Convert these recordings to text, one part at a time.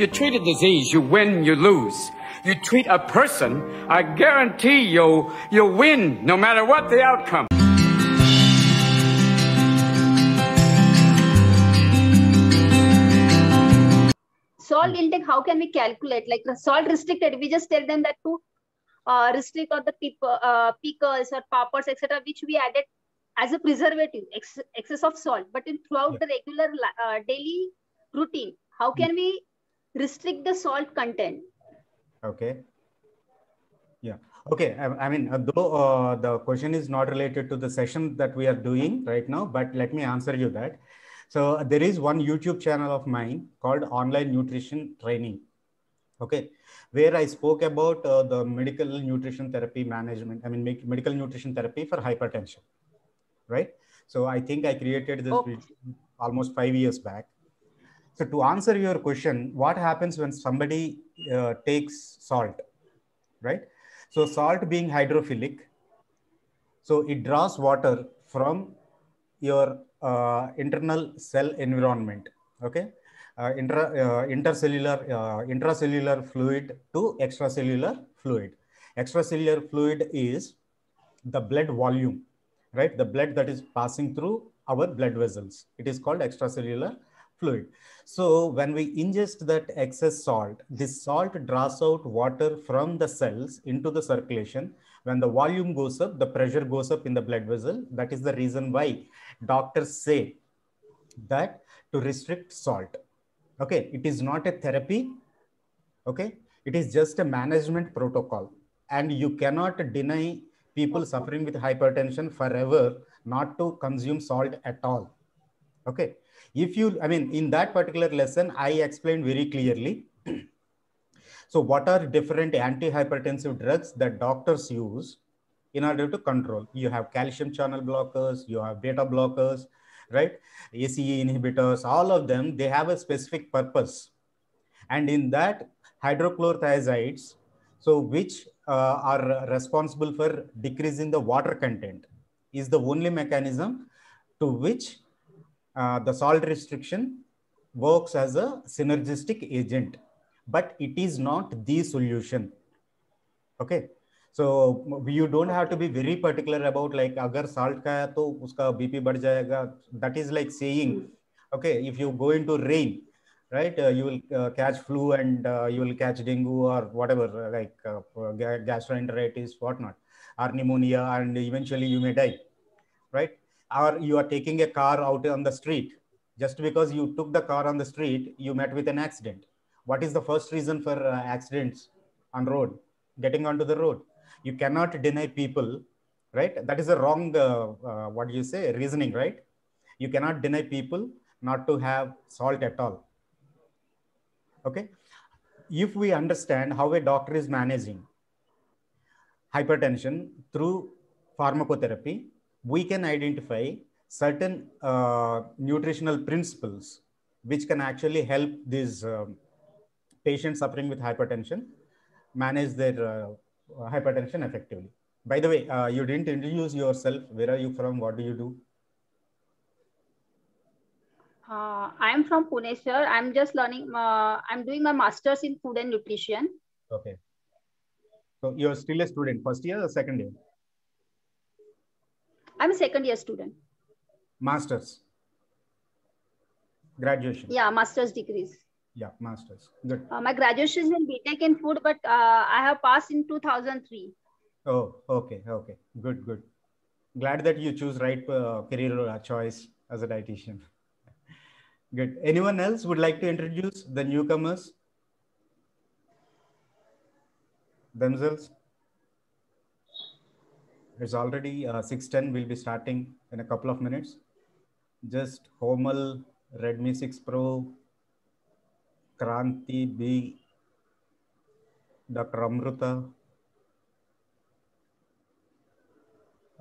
You treat a disease, you win, you lose. You treat a person, I guarantee you'll win no matter what the outcome. Salt intake, how can we calculate? Like salt restricted, we just tell them that to restrict all the pickles or papads, etc., which we added as a preservative, excess of salt. But throughout the regular daily routine, how can we restrict the salt content? Okay. Yeah. Okay. I mean, though the question is not related to the session that we are doing right now, but let me answer you that. So there is one YouTube channel of mine called Online Nutrition Training. Okay, where I spoke about the medical nutrition therapy management. I mean, medical nutrition therapy for hypertension, right? So I think I created this video almost 5 years back. So to answer your question, what happens when somebody takes salt, right? So salt being hydrophilic, so it draws water from your internal cell environment, okay? Intracellular fluid to extracellular fluid. Extracellular fluid is the blood volume, right? The blood that is passing through our blood vessels. It is called extracellular fluid. So when we ingest that excess salt, this salt draws out water from the cells into the circulation. When the volume goes up, the pressure goes up in the blood vessel. That is the reason why doctors say that to restrict salt. Okay, it is not a therapy. Okay, it is just a management protocol, and you cannot deny people suffering with hypertension forever not to consume salt at all. Okay, if you, I mean, in that particular lesson, I explained very clearly. So what are different antihypertensive drugs that doctors use in order to control? You have calcium channel blockers, you have beta blockers, right? ACE inhibitors, all of them, they have a specific purpose. And in that, hydrochlorothiazides, so which are responsible for decreasing the water content, is the only mechanism to which the salt restriction works as a synergistic agent, but it is not the solution. Okay, so you don't have to be very particular about like agar salt ka hai to uska BP बढ़ जाएगा. That is like saying, okay, if you go into rain, right, you will catch flu and you will catch dengue or whatever, like gastroenteritis, whatnot, or pneumonia, and eventually you may die, right? Or you are taking a car out on the street. Just because you took the car on the street, you met with an accident. What is the first reason for accidents on road? Getting onto the road. You cannot deny people, right? That is a wrong, what do you say, reasoning, right? You cannot deny people not to have salt at all. Okay. If we understand how a doctor is managing hypertension through pharmacotherapy, we can identify certain nutritional principles which can actually help these patients suffering with hypertension manage their hypertension effectively. By the way, you didn't introduce yourself. Where are you from? What do you do? I'm from Pune, sir. I'm just learning. I'm doing my master's in food and nutrition. Okay. So you're still a student, first year or second year? I'm a second year student. Masters. Graduation. Yeah, master's degrees. Yeah, masters. Good. My graduation is in BTech in food, but I have passed in 2003. Oh, okay, okay. Good, good. Glad that you choose right career choice as a dietitian. Good. Anyone else would like to introduce the newcomers themselves? It's already 6:10. We'll be starting in a couple of minutes. Just Homal, Redmi 6 Pro, Kranti B, Dr. Amruta,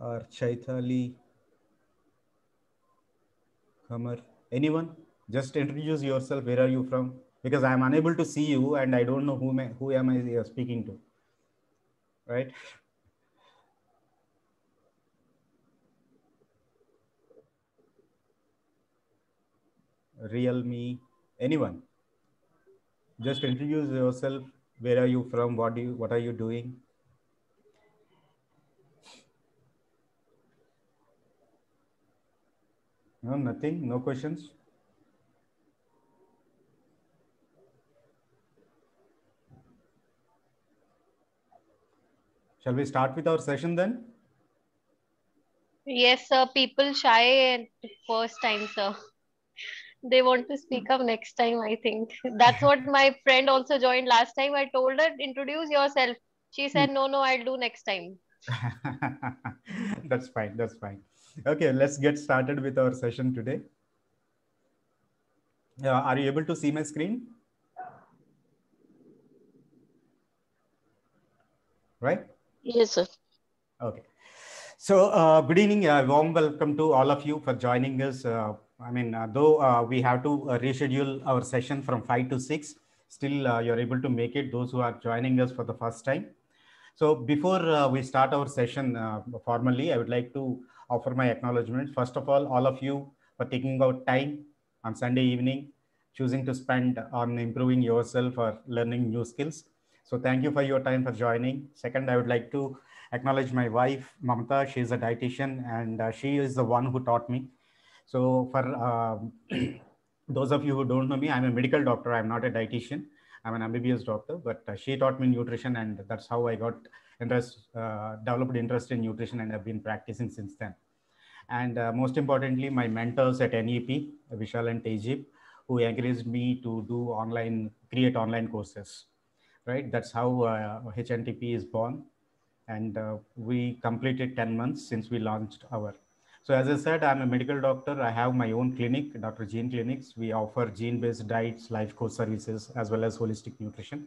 or Chaitali, Kamar. Anyone? Just introduce yourself. Where are you from? Because I'm unable to see you and I don't know who am I speaking to. Right? Realme, anyone? Just introduce yourself. Where are you from? What are you doing? No, nothing. No questions. Shall we start with our session then? Yes, sir. People shy at first time, sir. They want to speak up next time, I think. That's what my friend also joined last time. I told her, introduce yourself. She said, no, no, I'll do next time. That's fine. That's fine. Okay, let's get started with our session today. Are you able to see my screen? Right? Yes, sir. Okay. So, good evening. Warm welcome to all of you for joining us. Though we have to reschedule our session from 5 to 6, still you're able to make it, those who are joining us for the first time. So before we start our session formally, I would like to offer my acknowledgements. First of all of you for taking out time on Sunday evening, choosing to spend on improving yourself or learning new skills. So thank you for your time for joining. Second, I would like to acknowledge my wife, Mamta. She is a dietitian and she is the one who taught me. So for those of you who don't know me, I'm a medical doctor. I'm not a dietitian. I'm an MBBS doctor, but she taught me nutrition, and that's how I got developed interest in nutrition, and I've been practicing since then. And most importantly, my mentors at NEP, Vishal and Tejib, who encouraged me to create online courses, right? That's how HNTP is born. And we completed 10 months since we launched our. So as I said, I'm a medical doctor. I have my own clinic, Dr. Gene Clinics. We offer gene-based diets, life coach services, as well as holistic nutrition.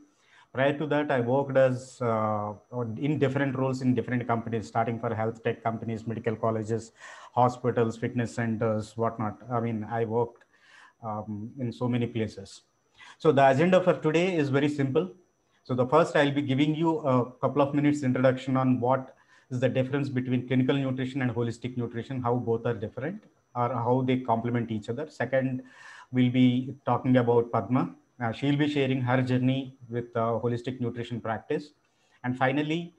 Prior to that, I worked as in different roles in different companies, starting for health tech companies, medical colleges, hospitals, fitness centers, whatnot. I mean, I worked in so many places. So the agenda for today is very simple. So the first, I'll be giving you a couple of minutes introduction on what is the difference between clinical nutrition and holistic nutrition, how both are different or how they complement each other. Second, we'll be talking about Padma. She'll be sharing her journey with holistic nutrition practice. And finally,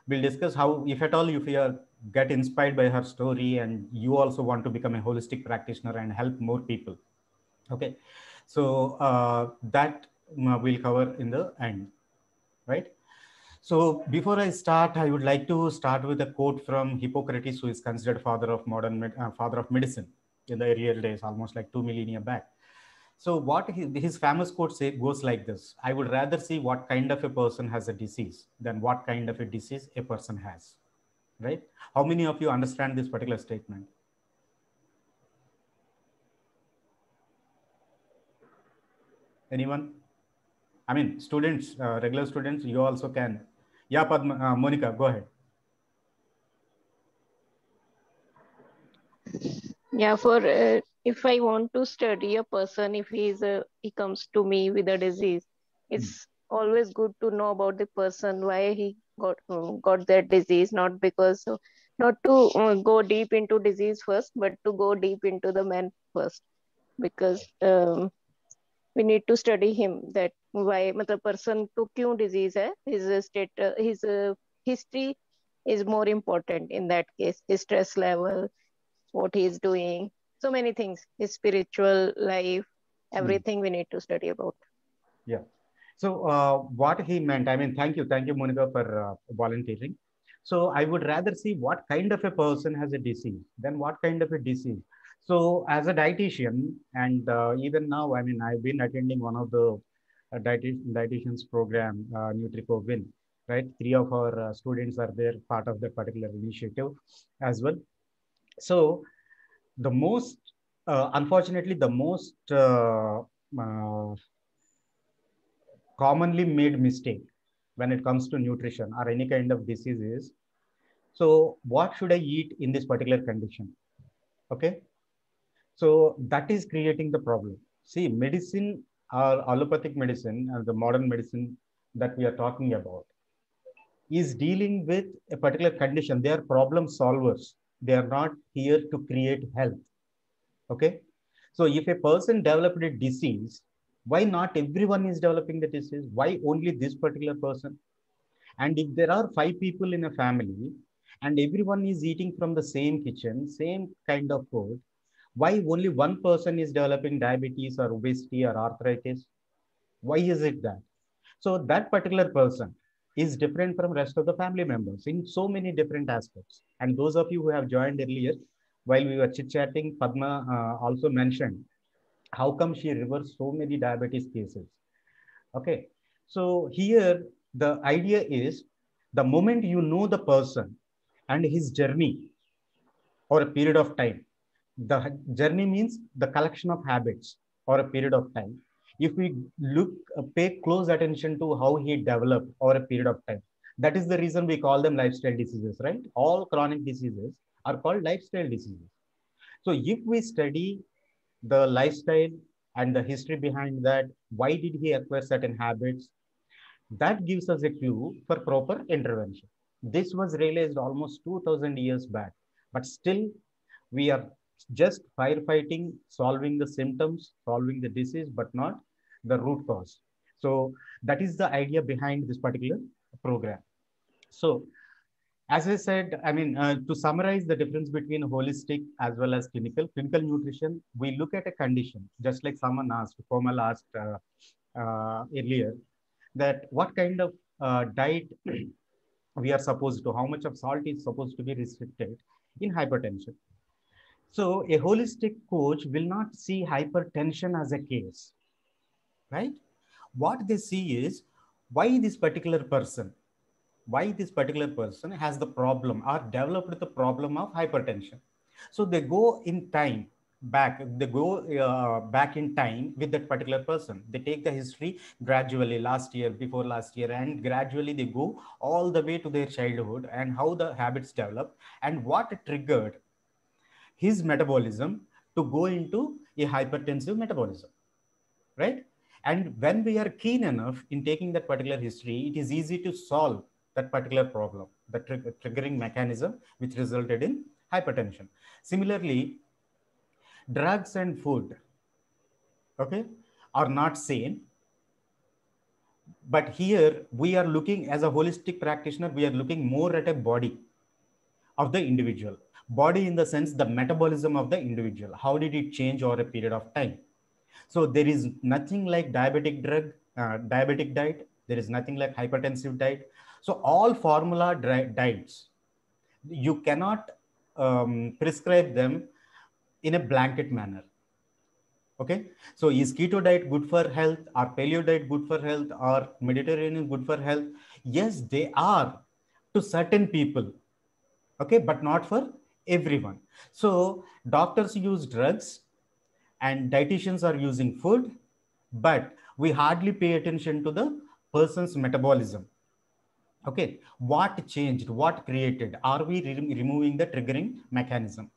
we'll discuss how, if at all, if you get inspired by her story and you also want to become a holistic practitioner and help more people. Okay, so that we'll cover in the end, right? So before I start, I would like to start with a quote from Hippocrates, who is considered father of medicine in the earlier days, almost like 2 millennia back. So what his famous quote goes like this: I would rather see what kind of a person has a disease than what kind of a disease a person has, right? How many of you understand this particular statement? Anyone? I mean, students, regular students, you also can. Yeah, Padma, Monica, go ahead. Yeah, for if I want to study a person, if he comes to me with a disease, it's always good to know about the person, why he got that disease, not to go deep into disease first, but to go deep into the man first, because we need to study him, that why the person to kyun disease hai, his history is more important in that case, his stress level, what he is doing, so many things, his spiritual life, everything we need to study about. Yeah. So what he meant, I mean, thank you, Monica, for volunteering. So I would rather see what kind of a person has a disease than what kind of a disease. So as a dietitian, and even now, I mean, I've been attending one of the dietitians program, Nutrico Win, right? 3 of our students are there, part of that particular initiative as well. So the most, unfortunately, the most commonly made mistake when it comes to nutrition or any kind of diseases. So what should I eat in this particular condition? Okay. So that is creating the problem. See, medicine or allopathic medicine and the modern medicine that we are talking about is dealing with a particular condition. They are problem solvers. They are not here to create health. Okay. So if a person developed a disease, Why not everyone is developing the disease? Why only this particular person? And if there are 5 people in a family and everyone is eating from the same kitchen, same kind of food, why only one person is developing diabetes or obesity or arthritis? Why is it that? So that particular person is different from rest of the family members in so many different aspects. And those of you who have joined earlier, while we were chit-chatting, Padma also mentioned how come she reversed so many diabetes cases. Okay, so here the idea is the moment you know the person and his journey or a period of time, the journey means the collection of habits or a period of time. If we look, pay close attention to how he developed or a period of time, that is the reason we call them lifestyle diseases, right? All chronic diseases are called lifestyle diseases. So if we study the lifestyle and the history behind that, why did he acquire certain habits? That gives us a clue for proper intervention. This was realized almost 2000 years back, but still we are just firefighting, solving the symptoms, solving the disease, but not the root cause. So that is the idea behind this particular program. So as I said, I mean, to summarize the difference between holistic as well as clinical nutrition, we look at a condition, just like someone asked, Komal asked earlier, that what kind of diet we are supposed to, how much of salt is supposed to be restricted in hypertension. So a holistic coach will not see hypertension as a case, right? What they see is why this particular person has the problem or developed the problem of hypertension. So they go in time back, back in time with that particular person. They take the history gradually, last year, before last year, and gradually they go all the way to their childhood and how the habits develop and what triggered his metabolism to go into a hypertensive metabolism, right? And when we are keen enough in taking that particular history, it is easy to solve that particular problem, the triggering mechanism which resulted in hypertension. Similarly, drugs and food, okay, are not same. But here we are looking, as a holistic practitioner, we are looking more at a body of the individual. Body in the sense the metabolism of the individual. How did it change over a period of time? So there is nothing like diabetic diet. There is nothing like hypertensive diet. So all formula diets, you cannot prescribe them in a blanket manner. Okay. So is keto diet good for health? Or paleo diet good for health? Or Mediterranean good for health? Yes, they are to certain people. Okay. But not for everyone. So doctors use drugs and dietitians are using food, but we hardly pay attention to the person's metabolism. Okay, what changed, what created? Are we removing the triggering mechanism?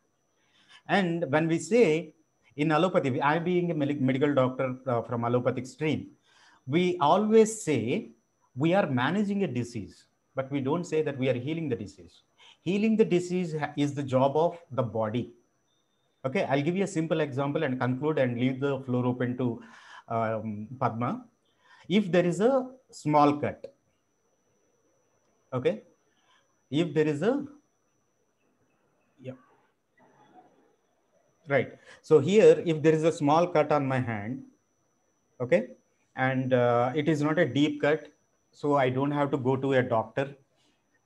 And when we say in allopathy, I being a medical doctor from allopathic stream, we always say we are managing a disease, but we don't say that we are healing the disease. Healing the disease is the job of the body. Okay, I'll give you a simple example and conclude and leave the floor open to Padma. If there is a small cut, okay, if there is a, yeah, right. So here, if there is a small cut on my hand, okay, and it is not a deep cut, so I don't have to go to a doctor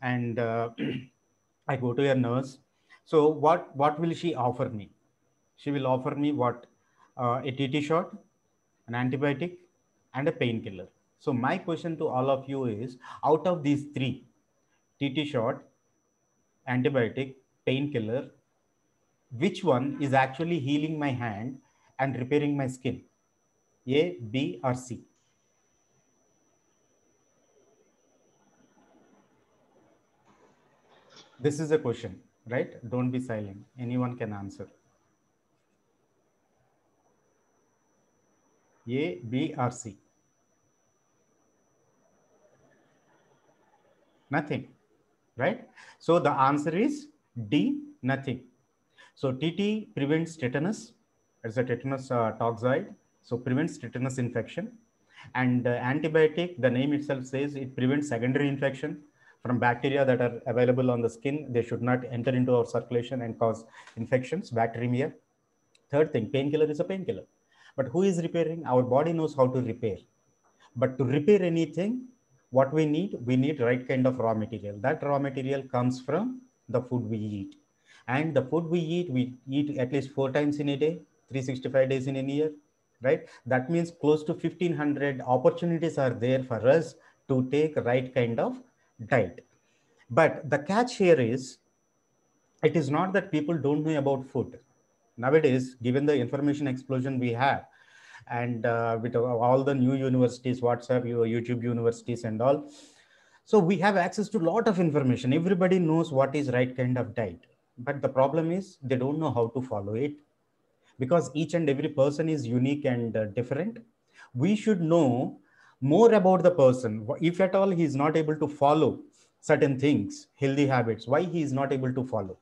and I go to a nurse. So what will she offer me? She will offer me what? A TT shot, an antibiotic, and a painkiller. So my question to all of you is, out of these three, TT shot, antibiotic, painkiller, which one is actually healing my hand and repairing my skin? A, B, or C? This is a question, right? Don't be silent. Anyone can answer. A, B, or C? Nothing, right? So the answer is D, nothing. So TT prevents tetanus. It's a tetanus toxoid. So prevents tetanus infection. And antibiotic, the name itself says it prevents secondary infection from bacteria that are available on the skin. They should not enter into our circulation and cause infections, bacteremia. Third thing, painkiller is a painkiller. But who is repairing? Our body knows how to repair. But to repair anything, what we need right kind of raw material. That raw material comes from the food we eat. And the food we eat at least 4 times in a day, 365 days in a year, right? That means close to 1500 opportunities are there for us to take right kind of diet. But the catch here is, it is not that people don't know about food. Nowadays, given the information explosion we have, and with all the new universities, WhatsApp, YouTube universities and all, so we have access to a lot of information. Everybody knows what is right kind of diet. But the problem is they don't know how to follow it, because each and every person is unique and different. We should know more about the person. If at all he is not able to follow certain things, healthy habits, why he is not able to follow?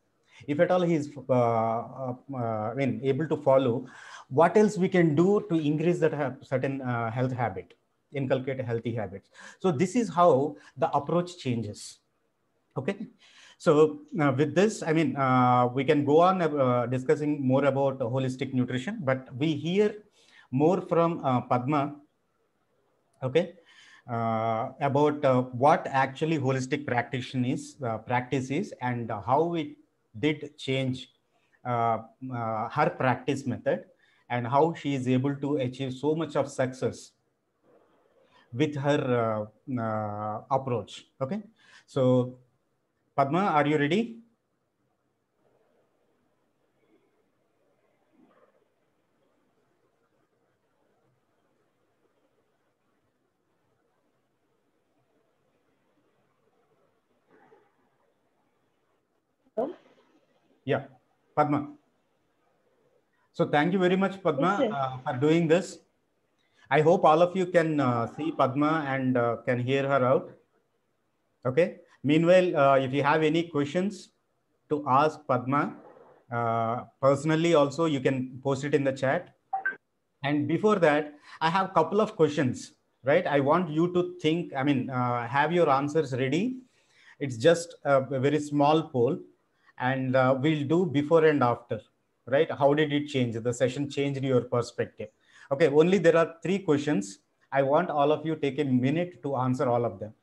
If at all he is able to follow, what else we can do to increase that certain health habit, inculcate healthy habits? So this is how the approach changes. Okay. So with this, I mean, we can go on discussing more about holistic nutrition, but we hear more from Padma, okay, about what actually holistic practice is, and how it did change her practice method, and how she is able to achieve so much of success with her approach. Okay, so Padma, are you ready? Yeah, Padma. So thank you very much, Padma, for doing this. I hope all of you can see Padma and can hear her out. Okay. Meanwhile, if you have any questions to ask Padma, personally also, you can post it in the chat. And before that, I have a couple of questions, right? I want you to think, I mean, have your answers ready. It's just a very small poll, and we'll do before and after, right? How did it change? The session changed your perspective. Okay, only there are 3 questions. I want all of you take a minute to answer all of them.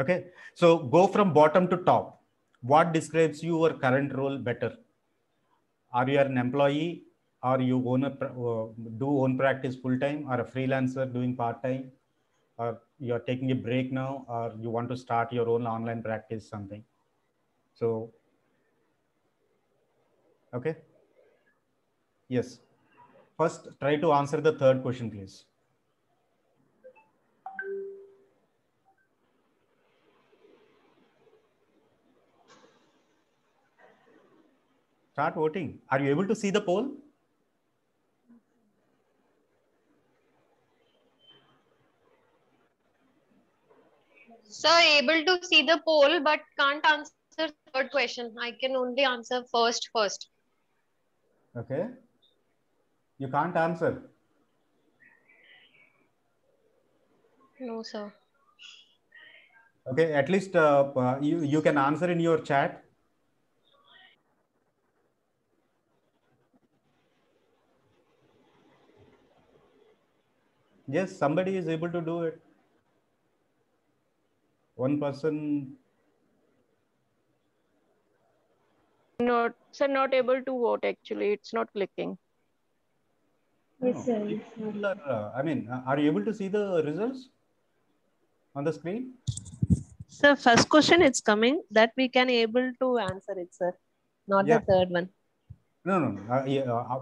Okay, so go from bottom to top. What describes your current role better? Are you an employee? Or you do own practice full time, or a freelancer doing part time? Or you're taking a break now, or you want to start your own online practice, something? So, okay. Yes. First, try to answer the third question, please. Start voting. Are you able to see the poll? Sir, able to see the poll, but can't answer third question. I can only answer first. Okay. You can't answer. No, sir. Okay. At least you can answer in your chat. Yes, somebody is able to do it. One person. Not able to vote actually. It's not clicking. Yes, sir. I mean, are you able to see the results on the screen? So first question it's coming that we can able to answer it, sir. Not the third one. No.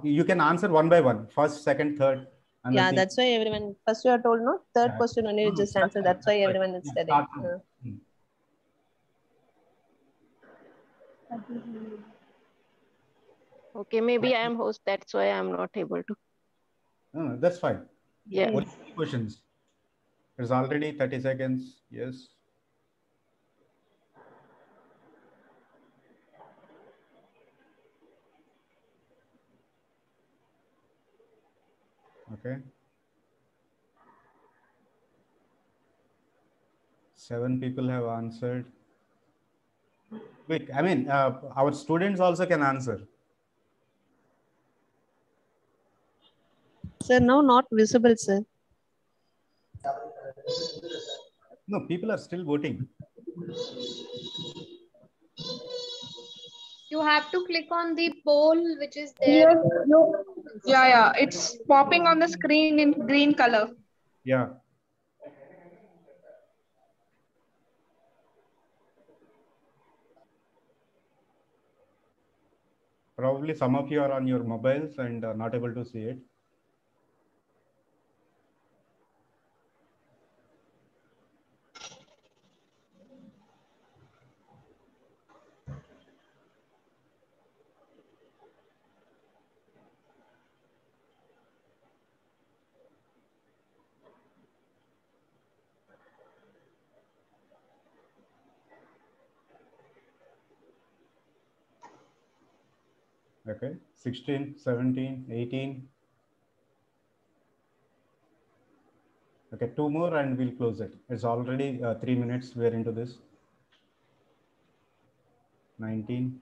You can answer one by one. First, second, third. And yeah, that's why everyone. First you are told no. Third question only you just answer. That's why everyone is studying. Okay, maybe I am host. That's why I'm not able to. No, that's fine. Yeah. Only 3 questions. There's already 30 seconds. Yes. Okay. 7 people have answered. Quick, I mean, our students also can answer. Sir, now not visible, sir. No, people are still voting. You have to click on the poll which is there. Yes, no. Yeah, it's popping on the screen in green color. Yeah. Probably some of you are on your mobiles and are not able to see it. Okay, 16, 17, 18. Okay, 2 more and we'll close it. It's already 3 minutes. We're into this. 19.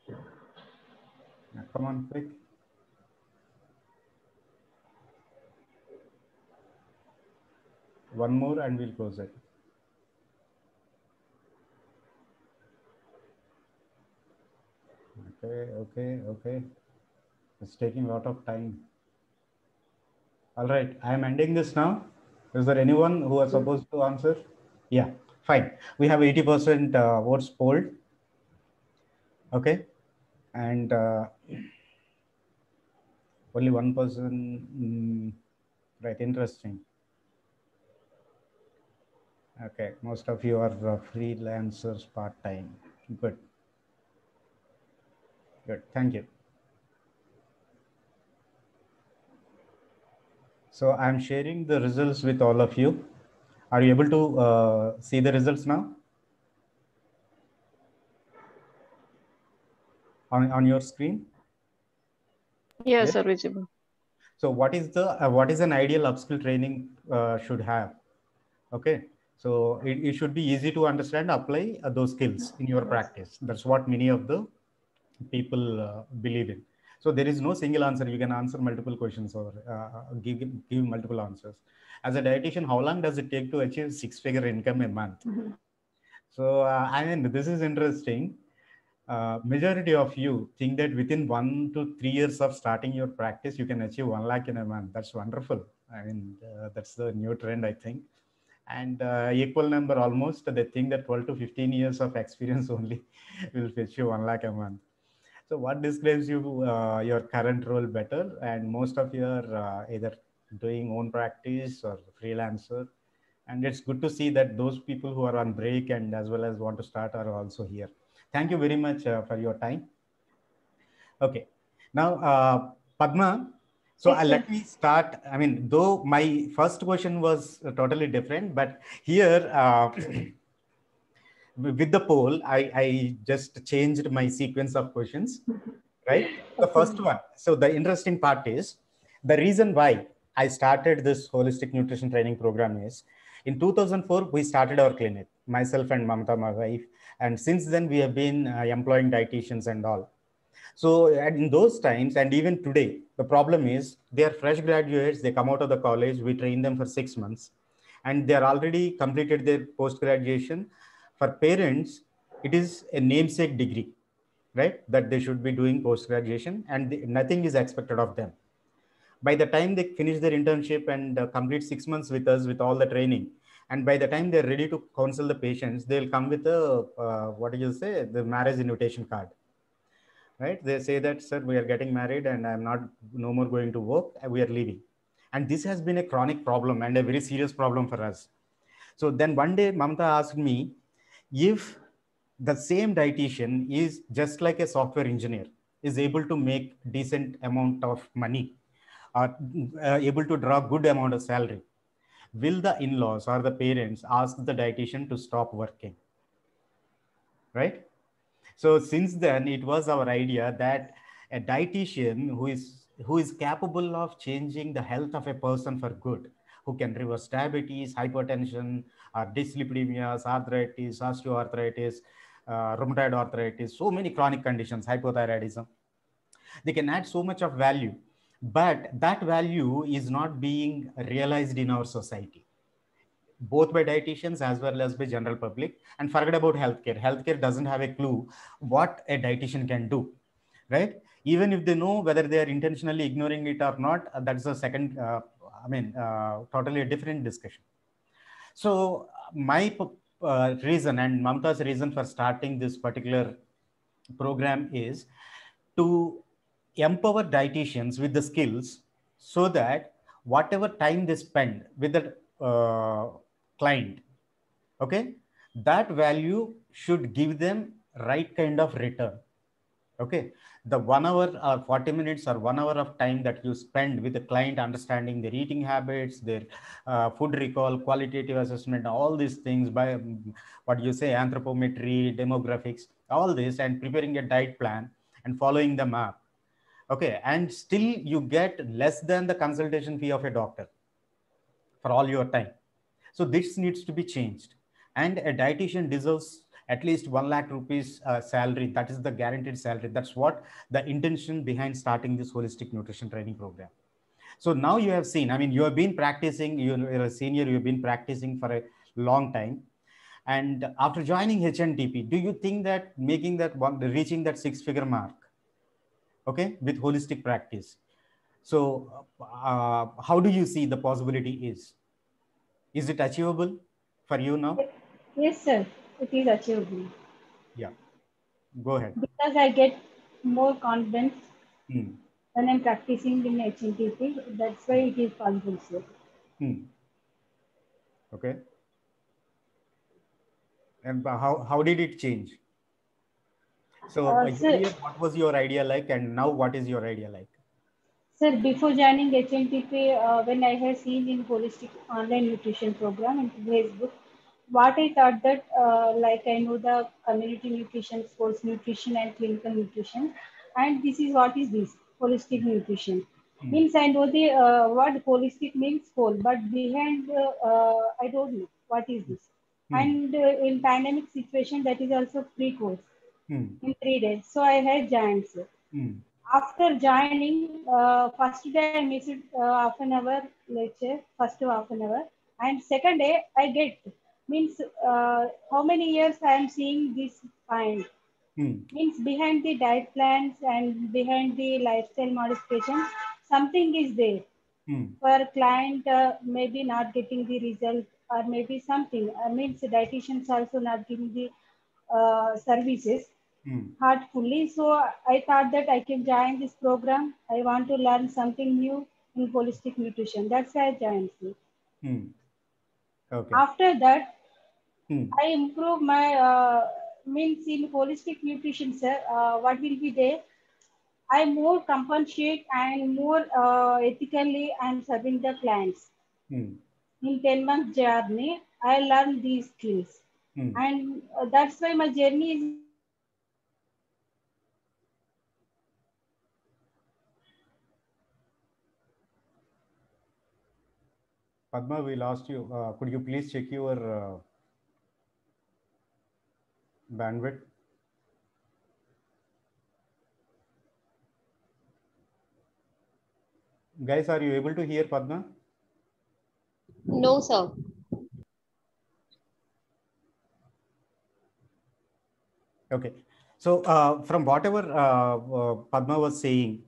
Yeah, come on, quick. One more and we'll close it. Okay. It's taking a lot of time. All right, I am ending this now. Is there anyone who was supposed to answer? Yeah, fine. We have 80% votes polled. Okay, and only one person. Right, interesting. Okay, most of you are freelancers part-time. Good. Thank you. So I'm sharing the results with all of you. Are you able to see the results now? On your screen? Yes, sir, visible. So what is an ideal upskill training should have? Okay, so it should be easy to understand, apply those skills in your practice. That's what many of the people believe in. So there is no single answer. You can answer multiple questions or give multiple answers. As a dietitian, how long does it take to achieve 6-figure income a month? So I mean, this is interesting. Majority of you think that within 1 to 3 years of starting your practice, you can achieve 1 lakh in a month. That's wonderful. I mean, that's the new trend, I think. And equal number almost, they think that 12 to 15 years of experience only will fetch you 1 lakh a month. So what describes you your current role better? And most of you are either doing own practice or freelancer. And it's good to see that those people who are on break and as well as want to start are also here. Thank you very much for your time. Okay, now Padma, so Yes, let me start. I mean, though my first question was totally different, but here with the poll, I just changed my sequence of questions, right? The first one. So the interesting part is the reason why I started this holistic nutrition training program is in 2004, we started our clinic, myself and Mamta, my wife. And since then, we have been employing dietitians and all. So in those times, and even today, the problem is they are fresh graduates. They come out of the college. We train them for 6 months and they're already completed their post-graduation. For parents, it is a namesake degree, right? That they should be doing post-graduation and nothing is expected of them. By the time they finish their internship and complete 6 months with us with all the training, and by the time they're ready to counsel the patients, they'll come with a, what do you say, the marriage invitation card, right? They say that, sir, we are getting married and I'm not no more going to work. We are leaving. And this has been a chronic problem and a very serious problem for us. So then one day Mamta asked me if the same dietitian is just like a software engineer, is able to make decent amount of money, or able to draw good amount of salary, will the in-laws or the parents ask the dietitian to stop working, right? So since then, it was our idea that a dietitian who is who is capable of changing the health of a person for good, who can reverse diabetes, hypertension, or dyslipidemias, arthritis, osteoarthritis, rheumatoid arthritis, so many chronic conditions, hypothyroidism. They can add so much of value, but that value is not being realized in our society, both by dietitians as well as by general public. And forget about healthcare doesn't have a clue what a dietitian can do, right? Even if they know, whether they are intentionally ignoring it or not, that's a second totally a different discussion. So my reason and Mamta's reason for starting this particular program is to empower dietitians with the skills, so that whatever time they spend with the client, okay, that value should give them right kind of return. Okay, the 1 hour or 40 minutes or 1 hour of time that you spend with the client, understanding their eating habits, their food recall, qualitative assessment, all these things, by what you say, anthropometry, demographics, all this, and preparing a diet plan and following them up. Okay, and still you get less than the consultation fee of a doctor for all your time. So this needs to be changed, and a dietitian deserves at least 1 lakh rupees salary. That is the guaranteed salary. That's what the intention behind starting this holistic nutrition training program. So now you have seen, I mean, you have been practicing, you're a senior, you've been practicing for a long time. And after joining HNTP, do you think that making that one, reaching that 6-figure mark, okay, with holistic practice, so how do you see the possibility is? Is it achievable for you now? Yes, sir. It is achievable. Yeah. Go ahead. Because I get more confidence when I'm practicing in HNTP. That's why it is possible, sir. Okay. And how did it change? So earlier, what was your idea like, and now what is your idea like? Sir, before joining HNTP, when I have seen in holistic online nutrition program in Facebook, what I thought that like I know the community nutrition, sports nutrition, and clinical nutrition, and this is what is this holistic nutrition. Means I know the what holistic means whole, but behind I don't know what is this. And in pandemic situation, that is also free course in 3 days. So I had joined, sir. After joining, first day I missed half an hour lecture, first half an hour, and second day I get, means how many years I am seeing this find. Means behind the diet plans and behind the lifestyle modification, something is there. For client maybe not getting the result, or maybe something, means dietitians also not giving the services heartfully. So I thought that I can join this program. I want to learn something new in holistic nutrition. That's why I joined it. Okay. After that, I improve my means in holistic nutrition, sir. What will be there? I more compensate and more ethically I'm serving the clients. In 10-month journey, I learned these skills. And that's why my journey is. Padma, we lost you. Could you please check your bandwidth? Guys, are you able to hear Padma? No, sir. Okay. So from whatever Padma was saying,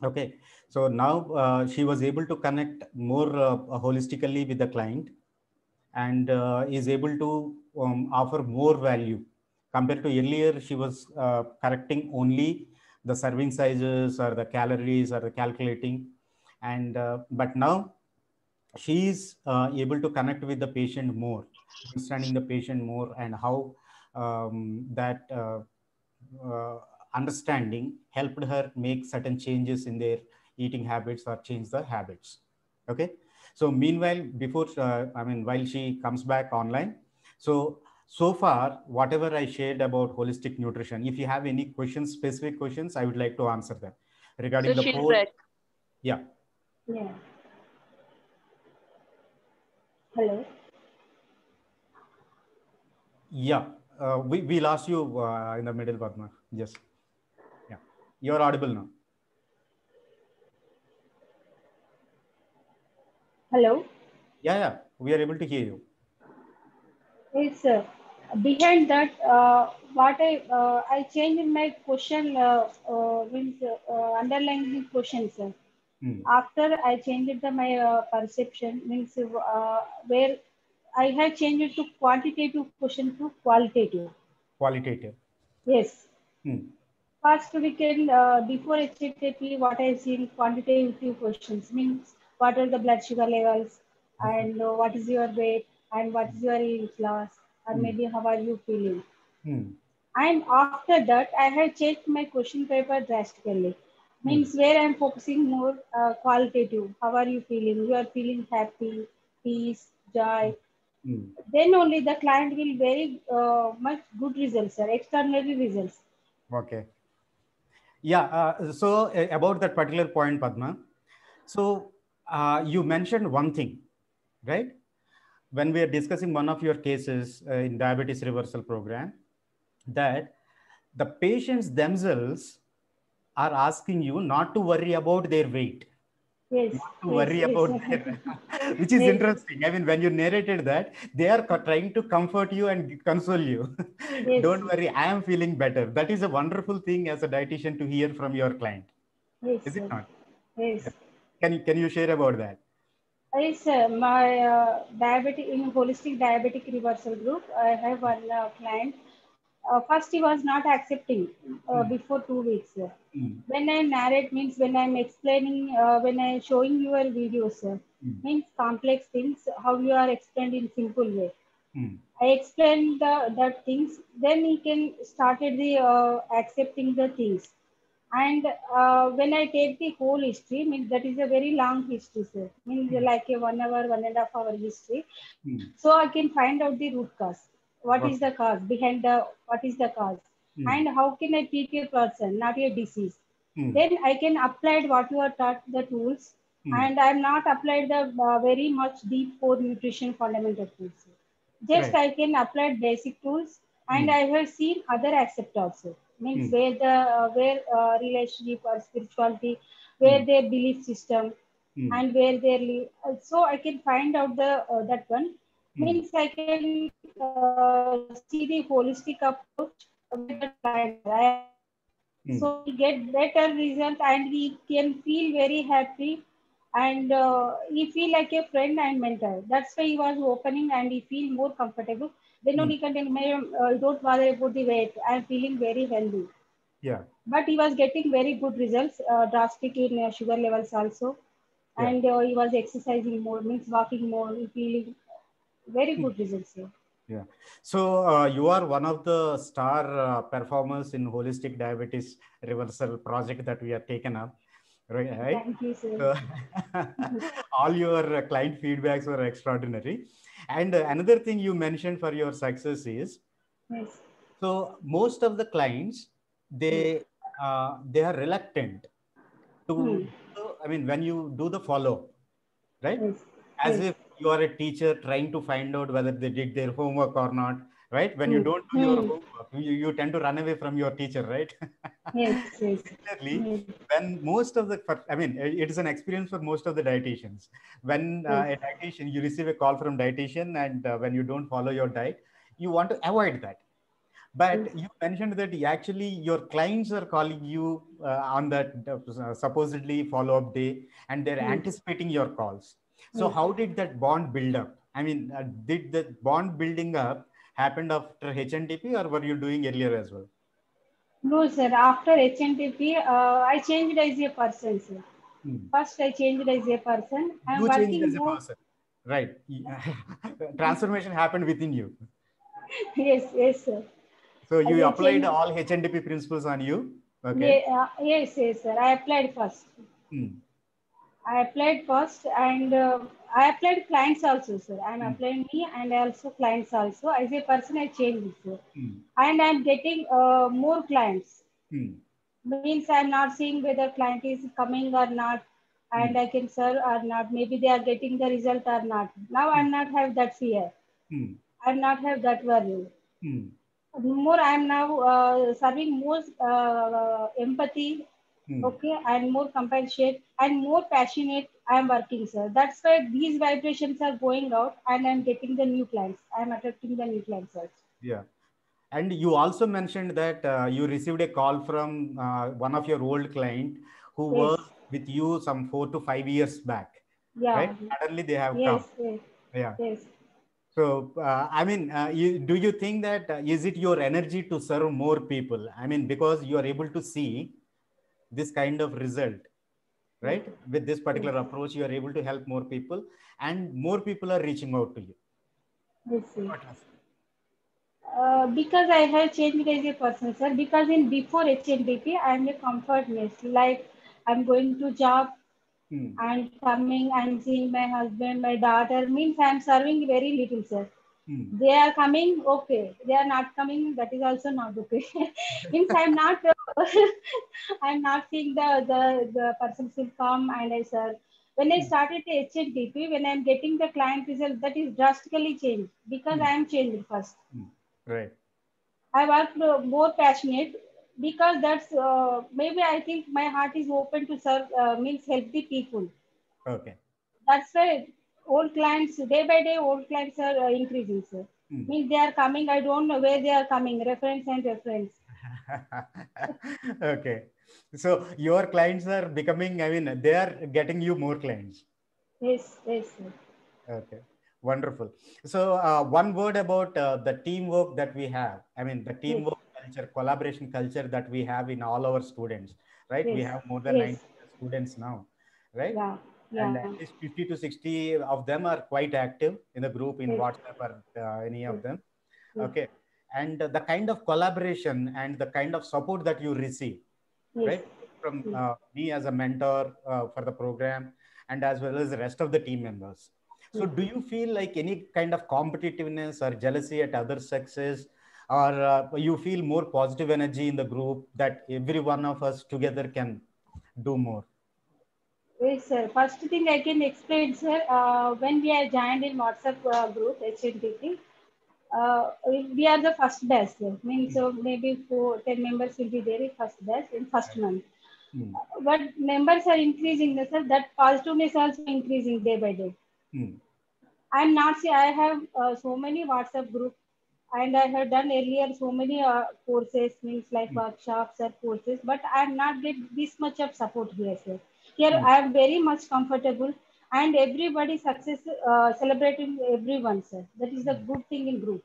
okay, so now she was able to connect more holistically with the client, and is able to offer more value compared to earlier. She was correcting only the serving sizes or the calories or the calculating, and but now she is able to connect with the patient more, understanding the patient more, and how that understanding helped her make certain changes in their eating habits or change the habits. Okay. So meanwhile, before, while she comes back online, so far, whatever I shared about holistic nutrition, if you have any questions, specific questions, I would like to answer them regarding So the she's poll. back. Yeah. Yeah. Hello. Yeah. We lost you in the middle, Padma. Just, yeah. You're audible now. Hello. Yeah. We are able to hear you. Yes, sir. Behind that, what I changed in my question means underlying the question, sir. After I changed my perception means where I have changed it to quantitative question to qualitative. Qualitative. Yes. First, we can, before HTTP, what I seen quantitative questions means what are the blood sugar levels and what is your weight and what is your age loss or maybe how are you feeling. And after that, I have changed my question paper drastically. Means where I'm focusing more qualitative. How are you feeling? You are feeling happy, peace, joy. Then only the client will very much good results, sir, extraordinary results. Okay. Yeah. So about that particular point, Padma. So you mentioned one thing, right? When we are discussing one of your cases in diabetes reversal program, that the patients themselves are asking you not to worry about their weight. Yes, not to worry about their, which is yes. interesting. I mean, when you narrated that, they are trying to comfort you and console you. Yes. Don't worry, I am feeling better. That is a wonderful thing as a dietitian to hear from your client. Yes, Is it not? Yes. Can you share about that? Yes, my diabetic in holistic diabetic reversal group, I have one client. First, he was not accepting before 2 weeks. When I narrate means when I'm explaining, when I'm showing your videos, means complex things, how you are explained in simple way. I explained that things, then he can started the accepting the things. And when I take the whole history, means that is a very long history, sir. Means like a 1 hour, 1.5 hour history. So I can find out the root cause. What is the cause behind what is the cause? And how can I treat a person, not a disease? Then I can apply what you are taught the tools. And I'm not applied the very much deep core nutrition fundamental tools. Just I can apply basic tools, and I have seen other aspects also. Means where the relationship or spirituality, where their belief system, and where they live. So I can find out the that one. Means I can see the holistic approach with the client. So he get better result and he can feel very happy and he feel like a friend and mentor. That's why he was opening and he feel more comfortable. Then only he can tell me, don't bother about the weight. I'm feeling very healthy. Yeah. But he was getting very good results, drastic in sugar levels also. Yeah. And he was exercising more, means walking more, feeling very good results. Yeah. So you are one of the star performers in holistic diabetes reversal project that we have taken up. Right? Thank you, sir. So, all your client feedbacks were extraordinary. And another thing you mentioned for your success is, yes. So most of the clients, they are reluctant to, I mean, when you do the follow, right? Yes. As Yes. if you are a teacher trying to find out whether they did their homework or not, right? When you don't do your homework, you tend to run away from your teacher, right? Yes, yes. Similarly, when most of the, I mean, it is an experience for most of the dietitians. When a dietitian, you receive a call from dietitian and when you don't follow your diet, you want to avoid that. But you mentioned that actually your clients are calling you on that supposedly follow-up day and they're anticipating your calls. So how did that bond build up? I mean, did the bond building up happened after HNTP or were you doing earlier as well? No, sir. After HNTP, I changed as a person, sir. First, I changed as a person. I'm You changed working as a more. person, right? Transformation happened within you. Yes, yes, sir. So you applied all HNTP principles on you. Okay. Yeah, yes, yes, sir. I applied first. I applied first and I applied clients also, sir. I'm applying me and also clients also. As a person, I changed, sir. And I'm getting more clients. Means I'm not seeing whether client is coming or not. and I can serve or not. Maybe they are getting the result or not. Now I'm not have that fear. I'm not have that worry. More I'm now serving more empathy, okay, and more compassionate and more passionate. I'm working, sir. That's why these vibrations are going out, and I'm getting the new clients. I'm attracting the new clients, sir. Yeah. And you also mentioned that you received a call from one of your old client who was with you some 4 to 5 years back, right? Suddenly they have come. Yeah. So, I mean, do you think that is it your energy to serve more people? I mean, because you are able to see this kind of result, right? With this particular approach, you are able to help more people, and more people are reaching out to you. Because I have changed as a person, sir. Because in before HNDP, I am a comfortness. Like I'm going to job and coming and seeing my husband, my daughter. Means I am serving very little, sir. They are coming, okay. They are not coming. That is also not okay. Means I'm not. I'm not seeing the persons will come and I serve. When I started the HNDP, when I'm getting the client result, that is drastically changed because I am changed first. Right. I work more passionate because that's maybe I think my heart is open to serve means help the people. Okay. That's why old clients day by day old clients are increasing, sir. Means they are coming. I don't know where they are coming. Reference and reference. Okay. So your clients are becoming. I mean, they are getting you more clients. Yes. Yes, sir. Okay. Wonderful. So one word about the teamwork that we have. I mean, the teamwork culture, collaboration culture that we have in all our students, right? We have more than 90 students now, right? Yeah. And at least 50 to 60 of them are quite active in the group in WhatsApp or any of them. Okay. And the kind of collaboration and the kind of support that you receive, right? From me as a mentor for the program and as well as the rest of the team members. So do you feel like any kind of competitiveness or jealousy at other sexes, or you feel more positive energy in the group that every one of us together can do more? Yes, sir. First thing I can explain, sir, when we are joined in WhatsApp group, HNTP, we are the first batch, sir. Means so maybe 10 members will be there in first batch in first month. But members are increasing, sir. That positiveness also increasing day by day. I'm not say I have so many WhatsApp groups and I have done earlier so many courses, means like workshops or courses, but I'm not get this much of support here, sir. Here I am very much comfortable and everybody success celebrating everyone, sir. That is the good thing in group.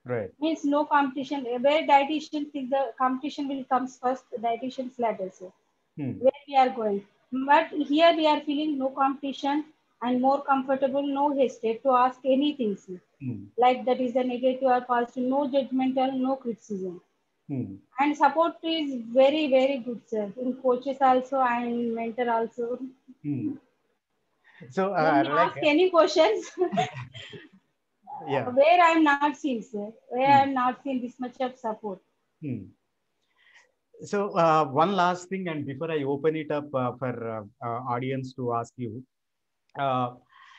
Right. Means no competition. Where dietitian think the competition will comes first, dietitians later, sir. Where we are going. But here we are feeling no competition and more comfortable, no hesitate to ask anything, sir. Like that is the negative or positive, no judgmental, no criticism. And support is very, very good, sir. In coaches also and mentor also. So, when you ask any questions, where I'm not seeing, sir, where I'm not seeing this much of support. So one last thing, and before I open it up for audience to ask you,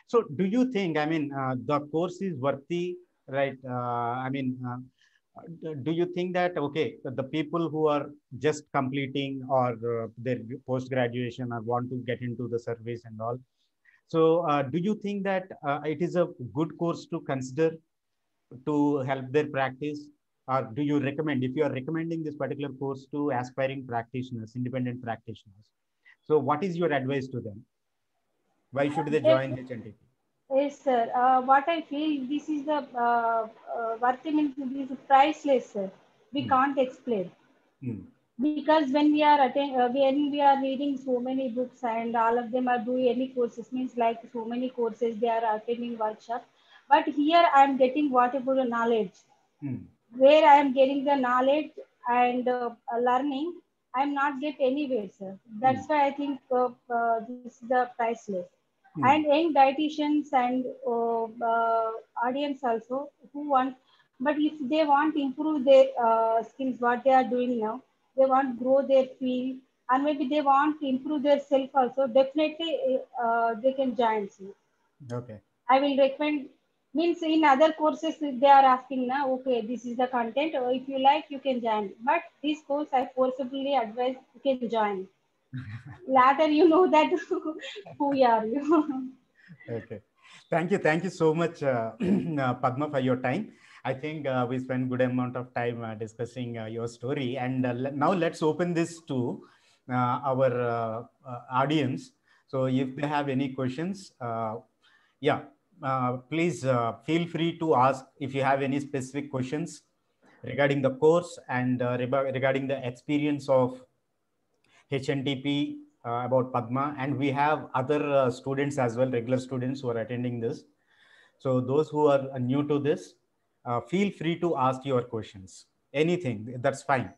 so do you think, I mean, the course is worthy, right? I mean, do you think that, okay, the people who are just completing or their post-graduation or want to get into the service and all, so do you think that it is a good course to consider to help their practice? Or do you recommend, if you are recommending this particular course to aspiring practitioners, independent practitioners, so what is your advice to them? Why should they join HNTP? Yes, sir. What I feel, this is the worthy means this is priceless, sir. We can't explain. Because when we are when we are reading so many books and all of them are doing any courses, means like so many courses, they are attending workshops. But here I am getting whatever knowledge. Where I am getting the knowledge and learning, I am not get anywhere, sir. That's why I think this is the priceless. And young dietitians and audience also who want, but if they want to improve their skills, what they are doing now, they want to grow their field and maybe they want to improve their self also, definitely they can join. Okay. I will recommend, means in other courses they are asking now, okay, this is the content, or if you like, you can join. But this course I forcibly advise you can join. Later you know that who are you. Okay. Thank you so much, Padma, for your time. I think we spent good amount of time discussing your story, and now let's open this to our audience. So if they have any questions, yeah, please feel free to ask if you have any specific questions regarding the course and regarding the experience of HNTP about Padma, and we have other students as well, regular students who are attending this. So those who are new to this, feel free to ask your questions. Anything, that's fine.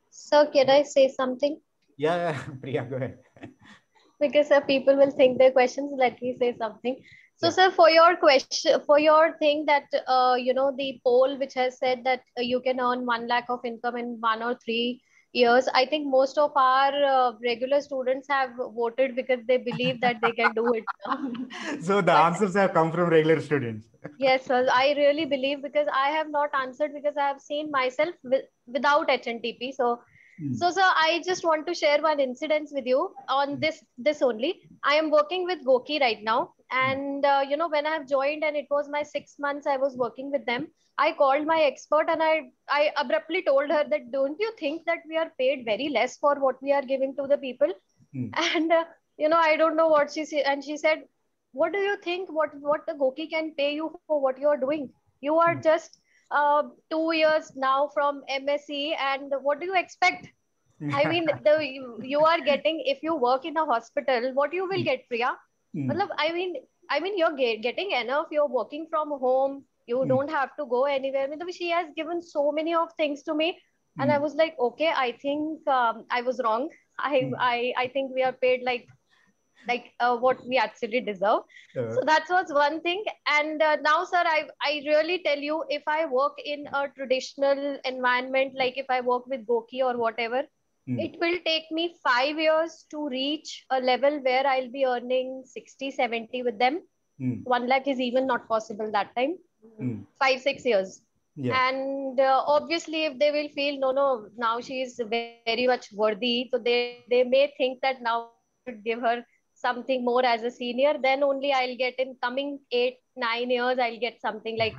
So can I say something? Yeah, Priya, go ahead. Because people will think their questions. Let me say something. So, Yeah. sir, for your question, for your thing that the poll which has said that you can earn 1 lakh of income in 1 or 3 years, I think most of our regular students have voted because they believe that they can do it. So the answers have come from regular students. Yes, sir, I really believe, because I have not answered because I have seen myself without HNTP. So, sir, I just want to share one incident with you on this only. I am working with Goki right now, and when I have joined and it was my 6 months, I was working with them. I called my expert and I abruptly told her that, don't you think that we are paid very less for what we are giving to the people? And I don't know what she said, and she said, what do you think? What the Goki can pay you for what you are doing? You are just 2 years now from MSc, and what do you expect? I mean, you are getting, if you work in a hospital, what you will get, Priya? I mean, you're getting enough. You're working from home. You don't have to go anywhere. I mean, she has given so many of things to me, and I was like, okay, I think I was wrong. I think we are paid like what we actually deserve. So that was one thing. And now, sir, I really tell you, if I work in a traditional environment, like if I work with Goki or whatever, it will take me 5 years to reach a level where I'll be earning 60, 70 with them. 1 lakh is even not possible that time. 5-6 years. Yeah. And obviously, if they will feel, no, now she is very much worthy, so they may think that now I should give her something more as a senior, then only I'll get, in coming 8-9 years, I'll get something like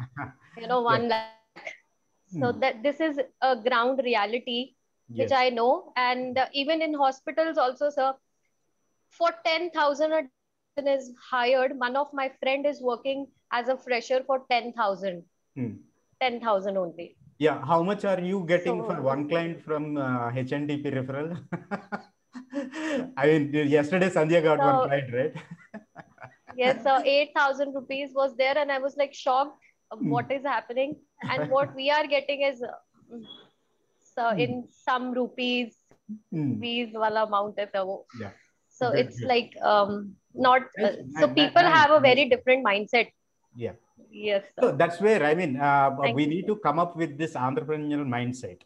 1 lakh. So that this is a ground reality which I know. And even in hospitals also, sir, for 10,000 a person is hired. One of my friend is working as a fresher for 10,000. 10,000 only. Yeah, how much are you getting for one client from HNTP referral? I mean, yesterday Sandhya got one client, right? Yes, 8,000 rupees was there, and I was like shocked what is happening. And what we are getting is in some rupees wala amount hai, yeah. So Good, it's like not so nice, people have a very different mindset. Yeah. Yes, sir. So that's where, I mean, we need to come up with this entrepreneurial mindset,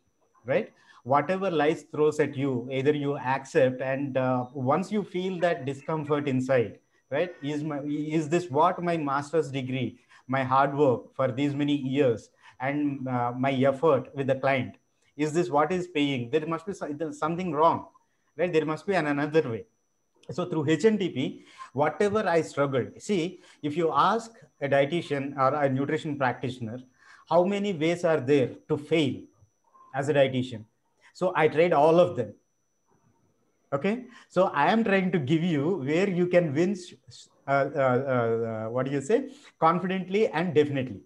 right? Whatever life throws at you, either you accept, and once you feel that discomfort inside, right? Is this what my master's degree, my hard work for these many years, and my effort with the client, is this what is paying? There must be something wrong, right? There must be another way. So through HNTP, whatever I struggled, see, if you ask a dietitian or a nutrition practitioner, how many ways are there to fail as a dietitian? So I tried all of them. Okay. So I am trying to give you where you can win, what do you say? Confidently and definitely.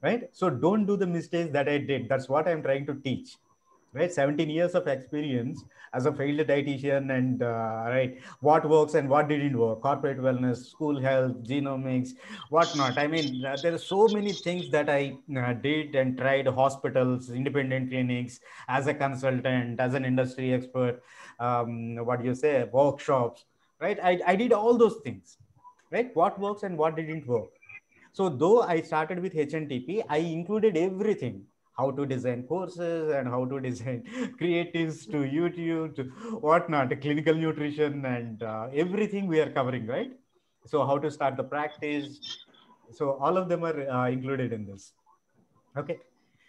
Right. So don't do the mistakes that I did. That's what I'm trying to teach. right? 17 years of experience as a failed dietitian, and right, what works and what didn't work, corporate wellness, school health, genomics, whatnot. I mean, there are so many things that I did and tried: hospitals, independent clinics, as a consultant, as an industry expert, what do you say, workshops, right? I did all those things, right? What works and what didn't work. So though I started with HNTP, I included everything: how to design courses and how to design creatives to YouTube to whatnot, clinical nutrition, and everything we are covering, right? So how to start the practice. So all of them are included in this. Okay.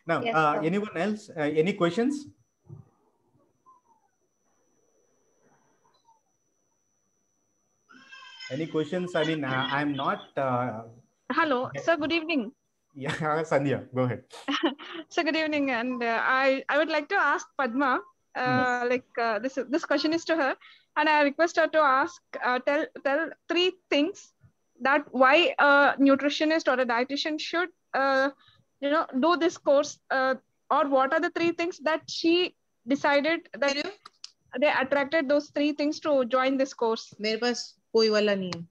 Now, Yes, sir. anyone else? Any questions? Any questions? I mean, I'm not. Hello, sir. Good evening. Yeah, Sandhya, go ahead. So good evening, and I would like to ask Padma. This question is to her, and I request her to ask tell three things that why a nutritionist or a dietitian should do this course, or what are the three things that she decided that they attracted those three things to join this course. मेरे पास कोई वाला नहीं है.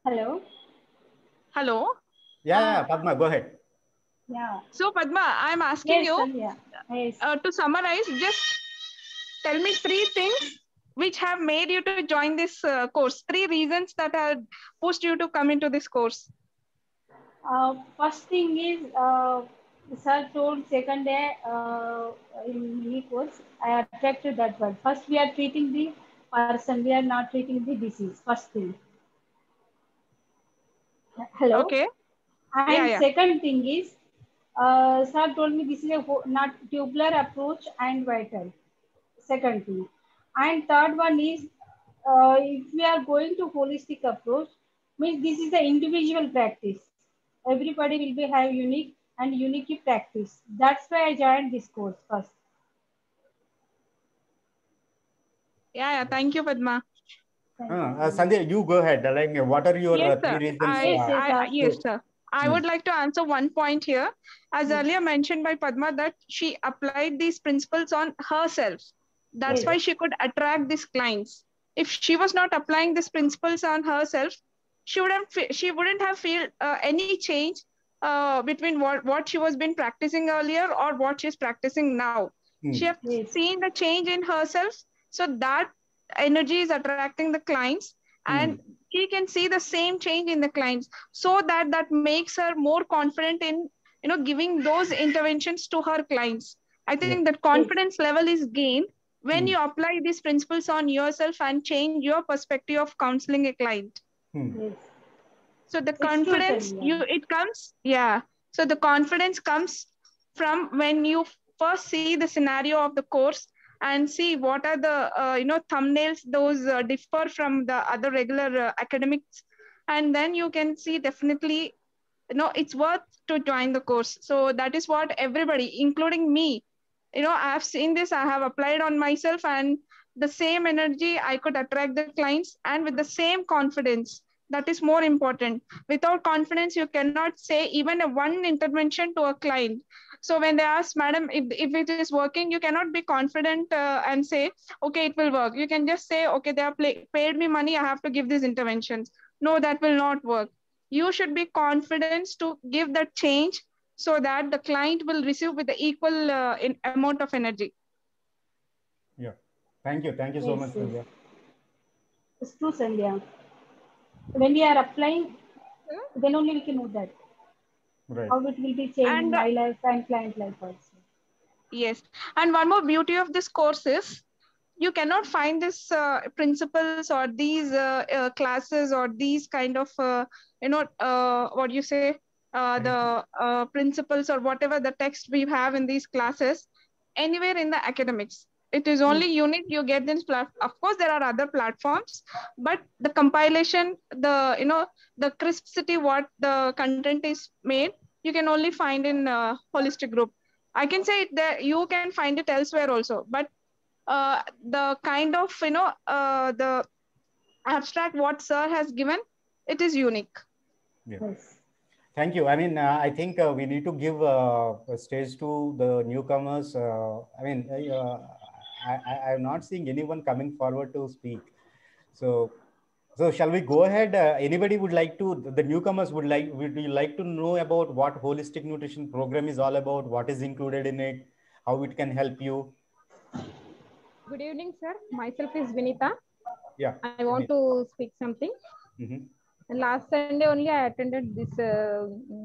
Hello. Hello. Yeah, Padma, go ahead. Yeah. So Padma, I'm asking Yes, you Sandhya. Yes. to summarize. Just tell me three things which have made you to join this course. Three reasons that have pushed you to come into this course. First thing is, sir told second day in mini course, I attracted that one. First, we are treating the person, we are not treating the disease. First thing. Hello. Okay. And Yeah. second thing is, sir told me this is a not tubular approach and vital. Second thing. And third one is, if we are going to holistic approach, means this is an individual practice. Everybody will be have unique and unique practice. That's why I joined this course first. Yeah. Thank you, Padma. Sandhya, you go ahead. Like, what are your Yes, three sir. reasons? Yes, sir. I would like to answer one point here. As earlier mentioned by Padma, that she applied these principles on herself. That's why she could attract these clients. If she was not applying these principles on herself, she wouldn't have feel any change between what she was been practicing earlier or what she's practicing now. She has seen the change in herself, so that energy is attracting the clients, and she can see the same change in the clients, so that makes her more confident in giving those interventions to her clients. I think that confidence level is gained when you apply these principles on yourself and change your perspective of counseling a client. So the confidence so the confidence comes from when you first see the scenario of the course and see what are the thumbnails, those differ from the other regular academics, and then you can see definitely it's worth to join the course. So that is what everybody, including me, I have seen this, I have applied on myself, and the same energy I could attract the clients, and with the same confidence. That is more important. Without confidence, you cannot say even a one intervention to a client. So when they ask, madam, if it is working, you cannot be confident and say, okay, it will work. You can just say, okay, they have paid me money, I have to give these interventions. No, that will not work. You should be confident to give that change so that the client will receive with the equal amount of energy. Yeah. Thank you. Thank you so much, Sandhya. It's true, Sandhya. When we are applying, then only we can know that. Right. How it will be changing my life and client life also. Yes. And one more beauty of this course is you cannot find this principles or these classes or these kind of, what do you say, the principles or whatever the text we have in these classes anywhere in the academics. It is only unique. You get this of course, there are other platforms, but the compilation, the crispity, what the content is made, you can only find in Holistic Group. I can say it there. You can find it elsewhere also, but the kind of the abstract what sir has given, it is unique. Yes. Thank you. I mean, I think we need to give a stage to the newcomers. I'm not seeing anyone coming forward to speak. So shall we go ahead? Anybody would like to, the newcomers would you like to know about what holistic nutrition program is all about? What is included in it? How it can help you? Good evening, sir. Myself is Vinita. Yeah. I want to speak something. Mm-hmm. And last Sunday only I attended this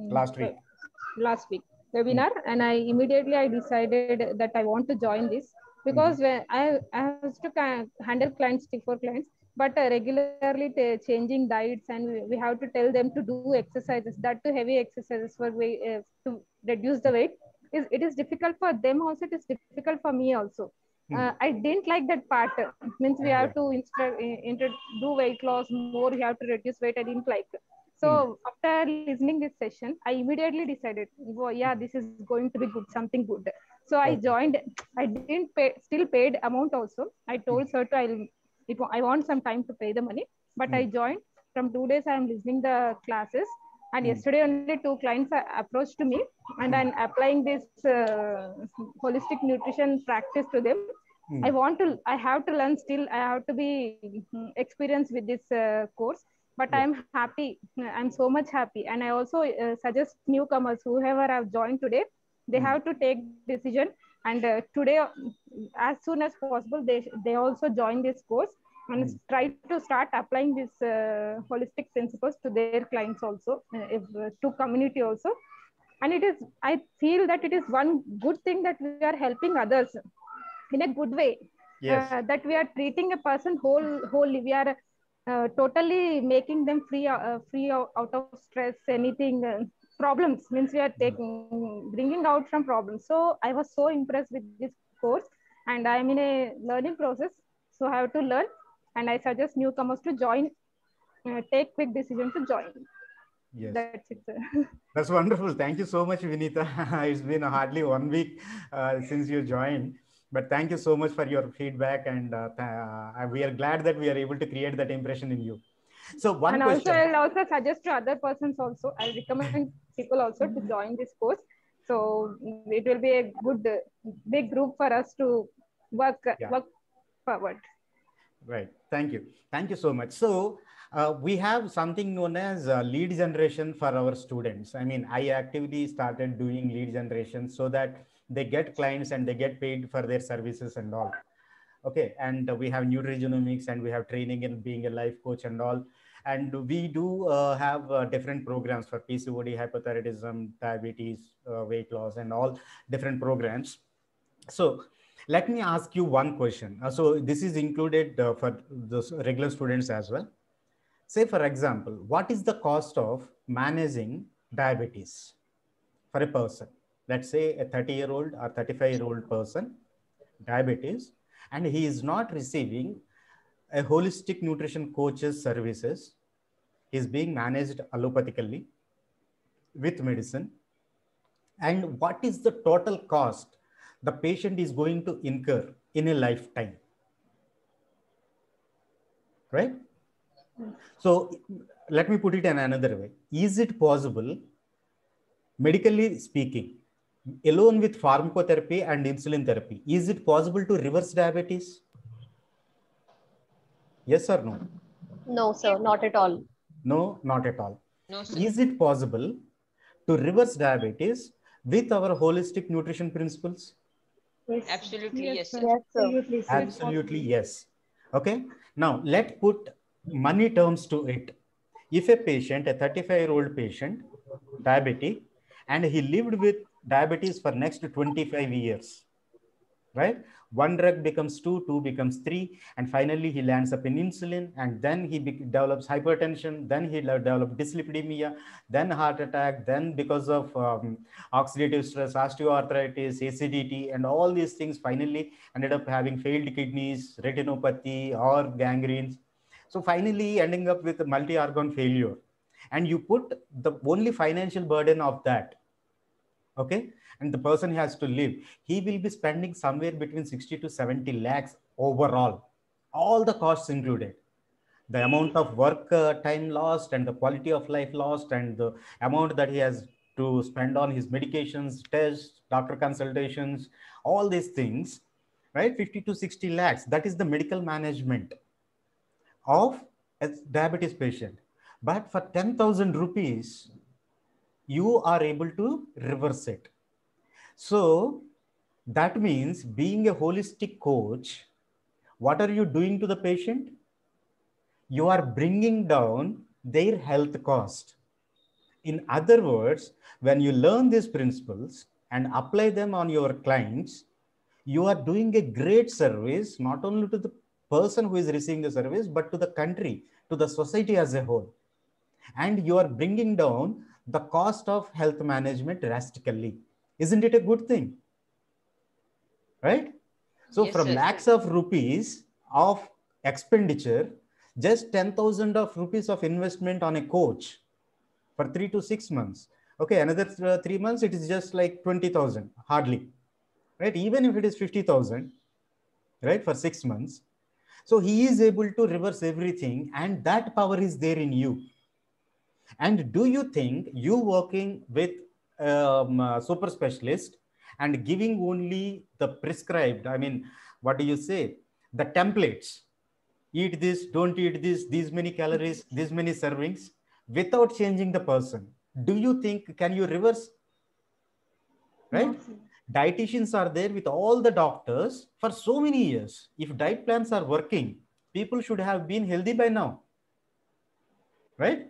last week webinar, and I immediately decided that I want to join this because when I have to handle clients, T4 clients, but regularly changing diets, and we have to tell them to do exercises, that to heavy exercises for to reduce the weight. It is difficult for them also. It is difficult for me also. I didn't like that part. Means we have to do weight loss more. You have to reduce weight. I didn't like. So after listening this session, I immediately decided, oh, yeah, this is going to be good, something good. So I joined. I didn't pay, still paid amount also. I told sir I want some time to pay the money, but I joined. From 2 days, I am listening the classes. And yesterday only 2 clients approached me, and I'm applying this holistic nutrition practice to them. I have to learn still. I have to be experienced with this course, but I'm happy. I'm so much happy. And I also suggest newcomers, whoever have joined today, they have to take decision. And today, as soon as possible, they also join this course and try to start applying this holistic principles to their clients also, to community also. And I feel that it is one good thing that we are helping others in a good way. Yes. That we are treating a person wholly. We are totally making them free out of stress, anything, problems, means we are bringing out from problems. So I was so impressed with this course, and I am in a learning process. So I have to learn, and I suggest newcomers to join, take quick decision to join. Yes. That's it, sir. That's wonderful. Thank you so much, Vinita. It's been hardly 1 week since you joined, but thank you so much for your feedback, and we are glad that we are able to create that impression in you. So one question. Also, I'll also suggest to other persons also. I'll recommend people also to join this course. So it will be a good big group for us to work forward. Right. Thank you. Thank you so much. So we have something known as lead generation for our students. I mean, I actively started doing lead generation so that they get clients and they get paid for their services and all. Okay. And we have nutrigenomics, and we have training in being a life coach and all. And we do have different programs for PCOD, hypothyroidism, diabetes, weight loss, and all different programs. So let me ask you one question. So this is included for the regular students as well. Say, for example, what is the cost of managing diabetes for a person? Let's say a 30-year-old or 35-year-old person, diabetes, and he is not receiving a holistic nutrition coach's services. He is being managed allopathically with medicine. And what is the total cost the patient is going to incur in a lifetime? Right? So let me put it in another way. Is it possible, medically speaking, alone with pharmacotherapy and insulin therapy, is it possible to reverse diabetes? Yes or no? No, sir, not at all. No, not at all. No, sir. Is it possible to reverse diabetes with our holistic nutrition principles? Yes. Absolutely, yes, sir. Yes, sir. Absolutely, sir. Absolutely, yes. Okay. Now, let's put money terms to it. If a patient, a 35-year-old patient, diabetic, and he lived with diabetes for next 25 years, right? One drug becomes 2, 2 becomes 3, and finally he lands up in insulin, and then he develops hypertension, then he develops dyslipidemia, then heart attack, then because of oxidative stress, osteoarthritis, acidity, and all these things finally ended up having failed kidneys, retinopathy, or gangrenes. So finally ending up with multi-organ failure. And you put the only financial burden of that, okay, and the person has to live, he will be spending somewhere between 60 to 70 lakhs overall, all the costs included. The amount of work time lost and the quality of life lost and the amount that he has to spend on his medications, tests, doctor consultations, all these things, right? 50 to 60 lakhs. That is the medical management of a diabetes patient. But for 10,000 rupees, you are able to reverse it. So that means being a holistic coach, what are you doing to the patient? You are bringing down their health cost. In other words, when you learn these principles and apply them on your clients, you are doing a great service, not only to the person who is receiving the service, but to the country, to the society as a whole. And you are bringing down the cost of health management drastically. Isn't it a good thing? Right? So Yes, from sir. lakhs of rupees of expenditure, just 10,000 of rupees of investment on a coach for 3 to 6 months. Okay, another 3 months, it is just like 20,000, hardly. Right? Even if it is 50,000, right, for 6 months. So he is able to reverse everything, and that power is there in you. And do you think you working with super specialist and giving only the prescribed, I mean, what do you say? The templates, eat this, don't eat this, these many calories, these many servings, without changing the person. Do you think, can you reverse? Right? No, sir. Dietitians are there with all the doctors for so many years. If diet plans are working, people should have been healthy by now. Right?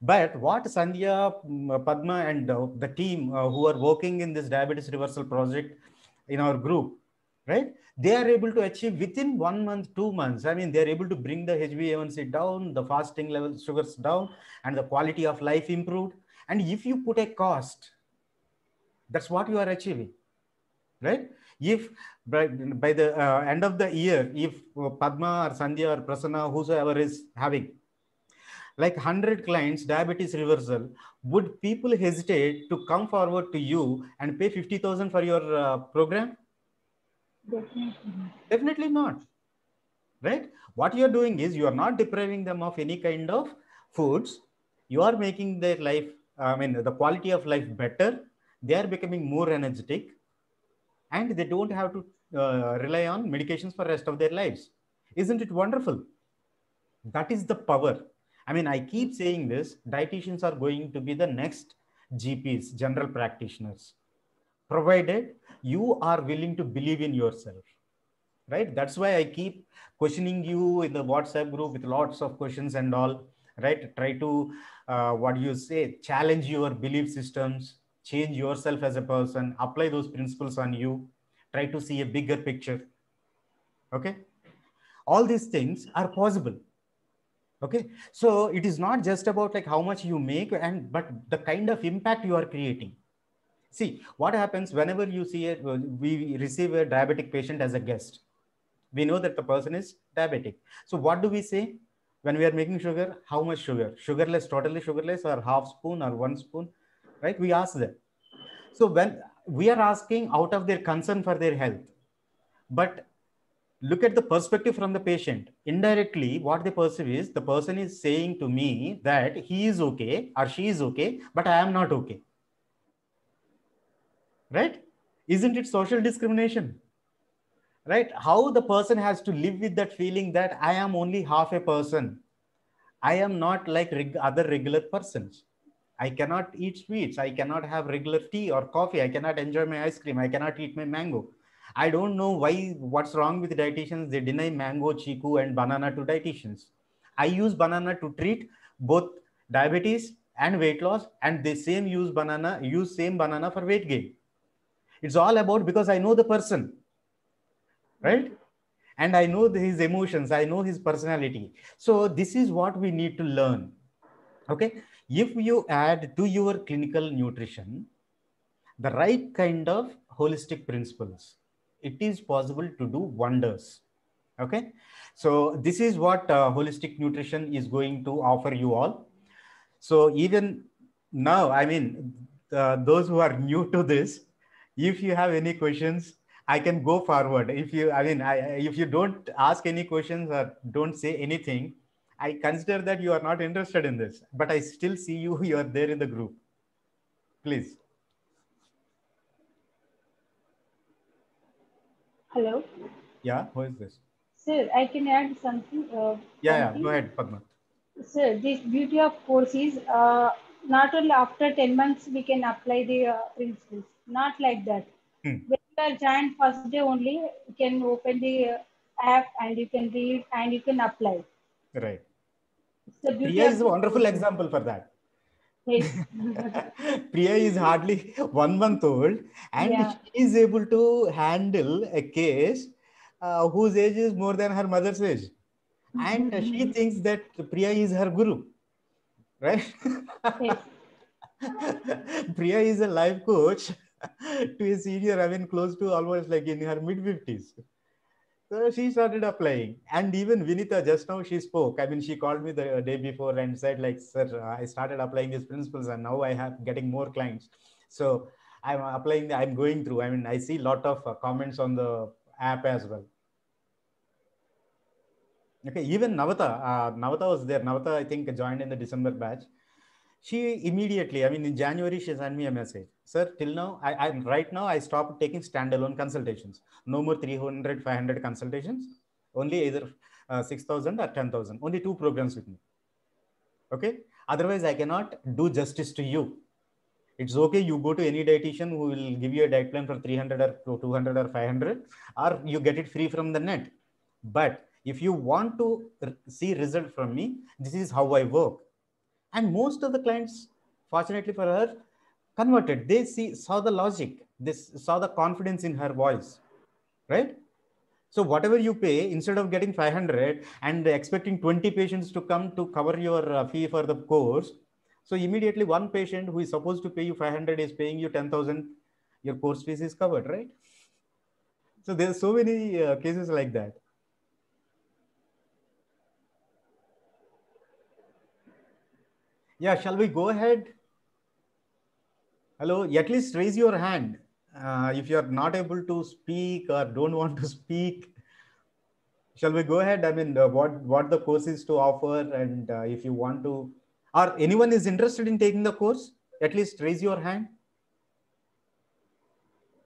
But what Sandhya, Padma, and the team who are working in this diabetes reversal project in our group, right? They are able to achieve within 1 month, 2 months. I mean, they are able to bring the HbA1c down, the fasting level sugars down, and the quality of life improved. And if you put a cost, that's what you are achieving, right? If by the end of the year, if Padma or Sandhya or Prasanna, whosoever is having like 100 clients, diabetes reversal, would people hesitate to come forward to you and pay 50,000 for your program? Definitely. Definitely not, right? What you're doing is you are not depriving them of any kind of foods. You are making their life, I mean, the quality of life better. They are becoming more energetic, and they don't have to rely on medications for the rest of their lives. Isn't it wonderful? That is the power. I mean, I keep saying this, dietitians are going to be the next GPs, general practitioners, provided you are willing to believe in yourself, right? That's why I keep questioning you in the WhatsApp group with lots of questions and all, right? Try to, what do you say, challenge your belief systems, change yourself as a person, apply those principles on you, try to see a bigger picture, okay? All these things are possible. Okay, so it is not just about like how much you make, but the kind of impact you are creating. See what happens whenever you see we receive a diabetic patient as a guest. We know that the person is diabetic. So what do we say when we are making sugar? How much sugar? Sugarless, totally sugarless, or half spoon or 1 spoon, right? We ask them. So when we are asking out of their concern for their health, but look at the perspective from the patient. Indirectly, what they perceive is the person is saying to me that he is okay or she is okay, but I am not okay. Right? Isn't it social discrimination? Right? How the person has to live with that feeling that I am only half a person. I am not like other regular persons. I cannot eat sweets. I cannot have regular tea or coffee. I cannot enjoy my ice cream. I cannot eat my mango. I don't know what's wrong with dietitians. They deny mango, chiku, and banana to dietitians. I use banana to treat both diabetes and weight loss, and they use same banana for weight gain. It's all about because I know the person, right? And I know his emotions. I know his personality. So this is what we need to learn. Okay. If you add to your clinical nutrition the right kind of holistic principles, it is possible to do wonders. Okay, so this is what holistic nutrition is going to offer you all. So even now, I mean, those who are new to this, if you have any questions, I can go forward. If you, if you don't ask any questions or don't say anything, I consider that you are not interested in this, but I still see you. You are there in the group. Please. Hello. Yeah, who is this? Sir, I can add something. Yeah, go ahead, Padma. Sir, this beauty of course is not only after 10 months we can apply the principles. Not like that. When you are joined first day only, you can open the app and you can read and you can apply. Right. The beauty Priya of is a wonderful example for that. Yes. Priya is hardly 1 month old, and Yeah. she is able to handle a case whose age is more than her mother's age. And she thinks that Priya is her guru, right? Yes. Priya is a life coach to a senior, I mean, close to almost like in her mid-50s. So she started applying. And even Vinita, just now she spoke. I mean, she called me the day before and said, like, sir, I started applying these principles and now I have getting more clients. So I'm applying, I'm going through. I mean, I see a lot of comments on the app as well. Okay, even Navata was there. Navata, I think, joined in the December batch. She immediately, I mean, in January, she sent me a message. Sir, till now, right now, I stopped taking standalone consultations. No more 300, 500 consultations. Only either 6,000 or 10,000. Only 2 programs with me. Okay. Otherwise, I cannot do justice to you. It's okay. You go to any dietitian who will give you a diet plan for 300 or 200 or 500, or you get it free from the net. But if you want to see result from me, this is how I work. And most of the clients, fortunately for her, converted. They saw the logic. They saw the confidence in her voice, right? So whatever you pay, instead of getting 500 and expecting 20 patients to come to cover your fee for the course, so immediately one patient who is supposed to pay you 500 is paying you 10,000. Your course fees is covered, right? So there's so many cases like that. Yeah, shall we go ahead? Hello, at least raise your hand if you're not able to speak or don't want to speak. Shall we go ahead? I mean, what the course is to offer, and if you want to, or anyone is interested in taking the course, at least raise your hand.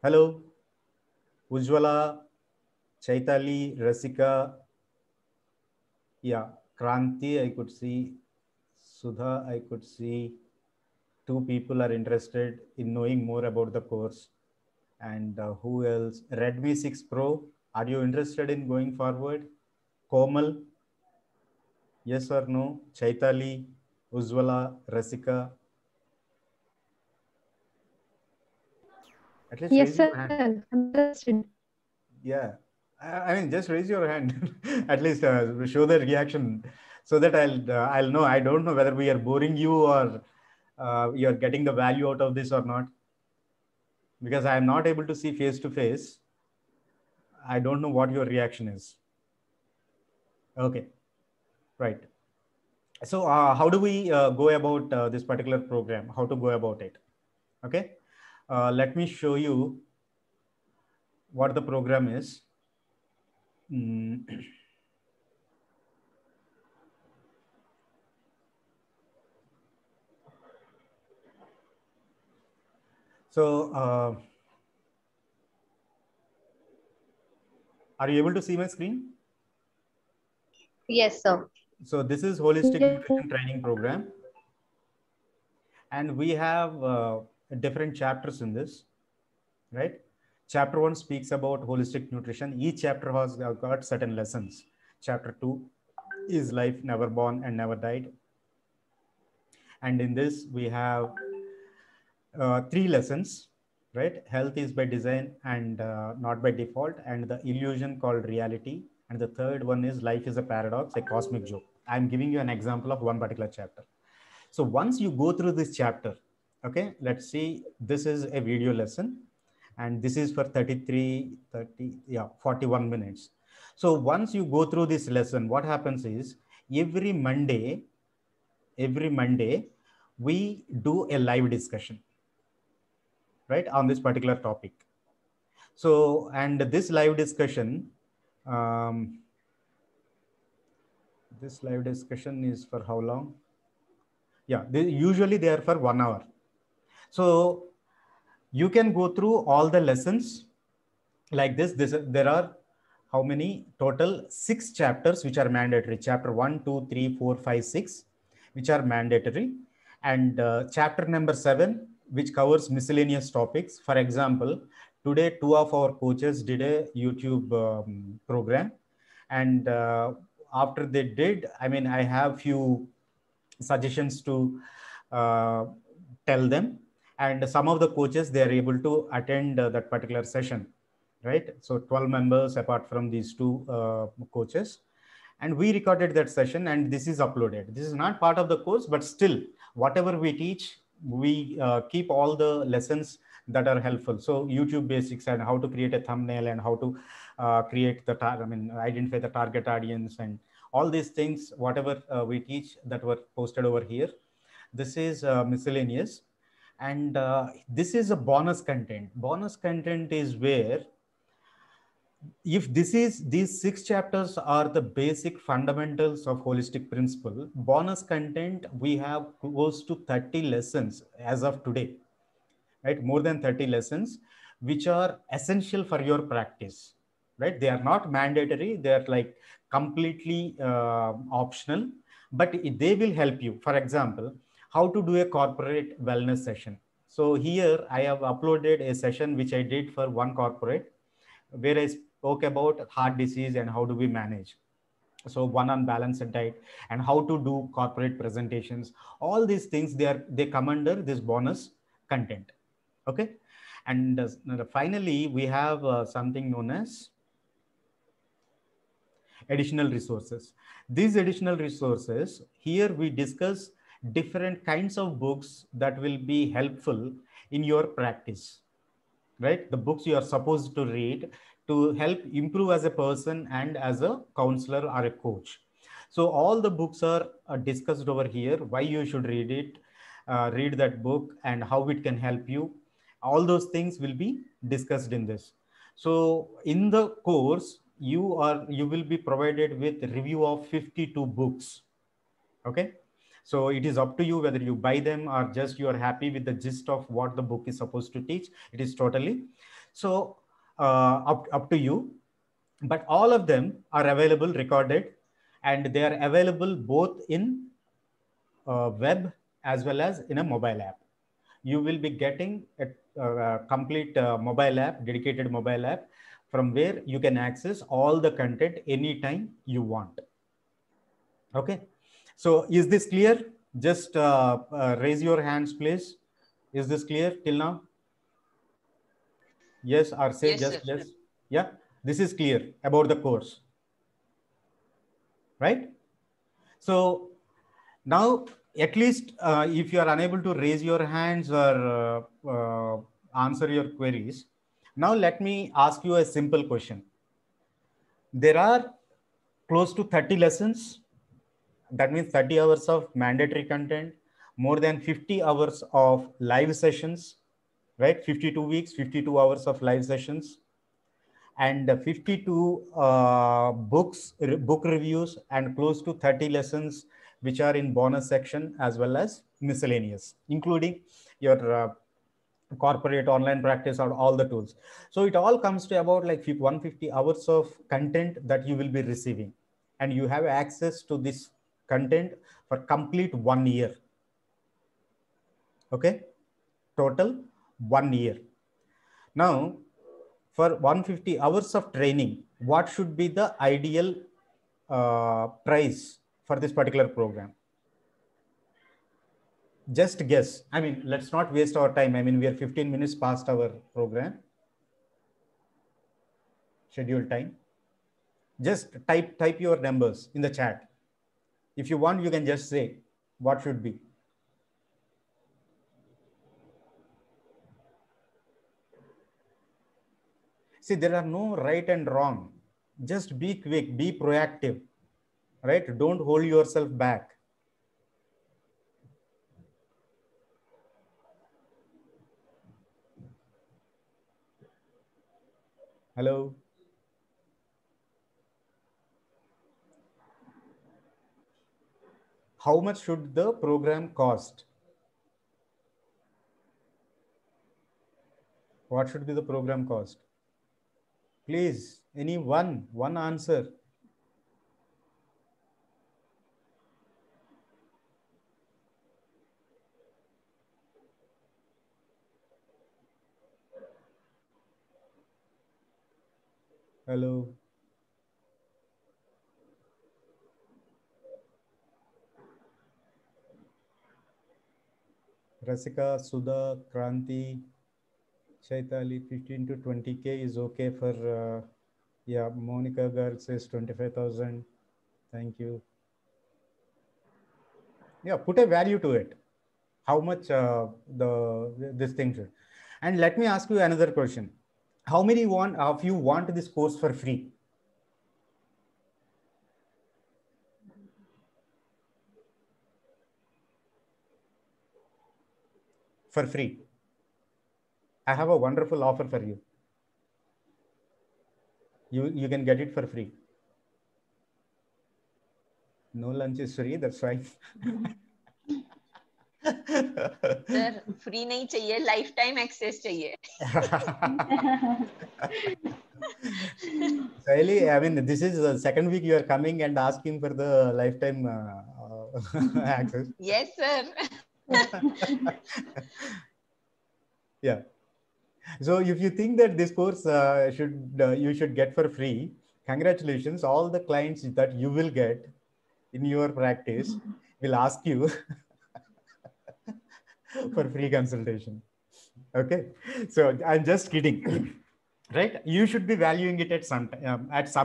Hello, Ujwala, Chaitali, Rasika, yeah, Kranti, I could see, Sudha, I could see. 2 people are interested in knowing more about the course. And who else? Redmi 6 Pro. Are you interested in going forward? Komal? Yes or no? Chaitali, Ujwala, Rasika? At least yes, raise your hand. sir. I'm interested. Yeah. I mean, just raise your hand. At least show the reaction so that I'll know. I don't know whether we are boring you or you're getting the value out of this or not. Because I am not able to see face to face. I don't know what your reaction is. Okay, right. So how do we go about this particular program? How to go about it? Okay, let me show you what the program is. So are you able to see my screen? Yes, sir. So this is Holistic Nutrition Training Program. And we have different chapters in this, right? Chapter 1 speaks about holistic nutrition. Each chapter has got certain lessons. Chapter 2 is life never born and never died. And in this, we have 3 lessons, right? Health is by design and not by default, and the illusion called reality. And the third one is life is a paradox, a cosmic joke. I'm giving you an example of one particular chapter. So once you go through this chapter, okay, let's see, this is a video lesson and this is for 41 minutes. So once you go through this lesson, what happens is every Monday, we do a live discussion, right, on this particular topic. So, and this live discussion, This live discussion is for how long? Yeah, usually they are for 1 hour. So you can go through all the lessons like this. There are how many? Total 6 chapters which are mandatory. Chapter 1, 2, 3, 4, 5, 6, which are mandatory. And chapter number 7, which covers miscellaneous topics. For example, today 2 of our coaches did a YouTube program. And after they did, I mean, I have few suggestions to tell them, and some of the coaches, they are able to attend that particular session, right? So 12 members apart from these 2 coaches, and we recorded that session, and this is uploaded. This is not part of the course, but still whatever we teach, we keep all the lessons that are helpful. So YouTube basics and how to create a thumbnail and how to create the identify the target audience and all these things, whatever we teach, that were posted over here. This is miscellaneous, and this is a bonus content. Bonus content is where, if these 6 chapters are the basic fundamentals of holistic principle, bonus content, we have close to 30 lessons as of today, right? More than 30 lessons, which are essential for your practice, right? They are not mandatory. They are like completely optional, but they will help you. For example, how to do a corporate wellness session. So here I have uploaded a session which I did for one corporate, where I spoke about heart disease and how do we manage. So one on balanced diet and how to do corporate presentations. All these things, they come under this bonus content. Okay. And finally, we have something known as additional resources. These additional resources, here we discuss different kinds of books that will be helpful in your practice, right? The books you are supposed to read to help improve as a person and as a counselor or a coach. So all the books are discussed over here, why you should read it, read that book, and how it can help you. All those things will be discussed in this. So in the course, you will be provided with review of 52 books. Okay. So it is up to you whether you buy them or just you are happy with the gist of what the book is supposed to teach. It is totally so up to you. But all of them are available recorded, and they are available both in web as well as in a mobile app. You will be getting a complete mobile app, dedicated mobile app, from where you can access all the content anytime you want. Okay. So is this clear? Just raise your hands, please. Is this clear till now? Yes, or say yes, just sir. yes. Yeah, this is clear about the course, right? So now, at least if you are unable to raise your hands or answer your queries, now let me ask you a simple question. There are close to 30 lessons. That means 30 hours of mandatory content, more than 50 hours of live sessions, right? 52 weeks, 52 hours of live sessions, and 52 book reviews, and close to 30 lessons which are in bonus section, as well as miscellaneous, including your corporate online practice or all the tools. So it all comes to about like 150 hours of content that you will be receiving, and you have access to this content for complete 1 year. Okay, total 1 year. Now, for 150 hours of training, what should be the ideal price for this particular program? Just guess. I mean, let's not waste our time. I mean, we are 15 minutes past our program scheduled time. Just type your numbers in the chat. If you want, you can just say what should be. See, there are no right and wrong. Just be quick, be proactive, right? Don't hold yourself back. Hello. how much should the program cost? What should be the program cost? Please, any one answer. Hello. Rasika, Sudha, Kranti, Chaitali, 15 to 20K is okay for, yeah, Monica Garg says 25,000. Thank you. Yeah, put a value to it. How much this thing should. And let me ask you another question. How many of you want this course for free? For free. I have a wonderful offer for you. You can get it for free. No lunch is free, that's right. Sir free नहीं चाहिए, life time access चाहिए. Really, I mean, this is the second week you are coming and asking for the lifetime access. Yes, sir. Yeah. So if you think that this course you should get for free, congratulations. All the clients that you will get in your practice will ask you for free consultation. Okay. So I'm just kidding. Right? You should be valuing it at some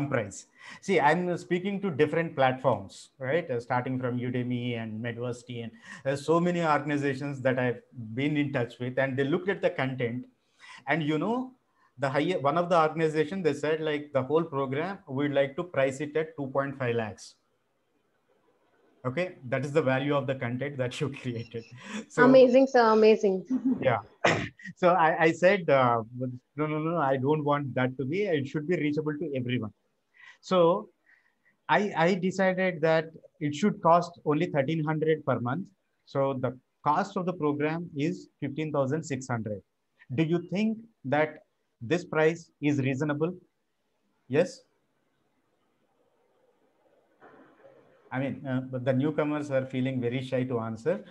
price. See, I'm speaking to different platforms, right? Starting from Udemy and Medversity, and there's so many organizations that I've been in touch with, and they looked at the content, and you know, one of the organizations, they said like the whole program, we'd like to price it at 2.5 lakhs. Okay, that is the value of the content that you created. So, amazing, sir, amazing. Yeah. So I said, no, I don't want that to be, it should be reachable to everyone. So I decided that it should cost only 1,300 per month. So the cost of the program is 15,600. Do you think that this price is reasonable? Yes. I mean, but the newcomers are feeling very shy to answer.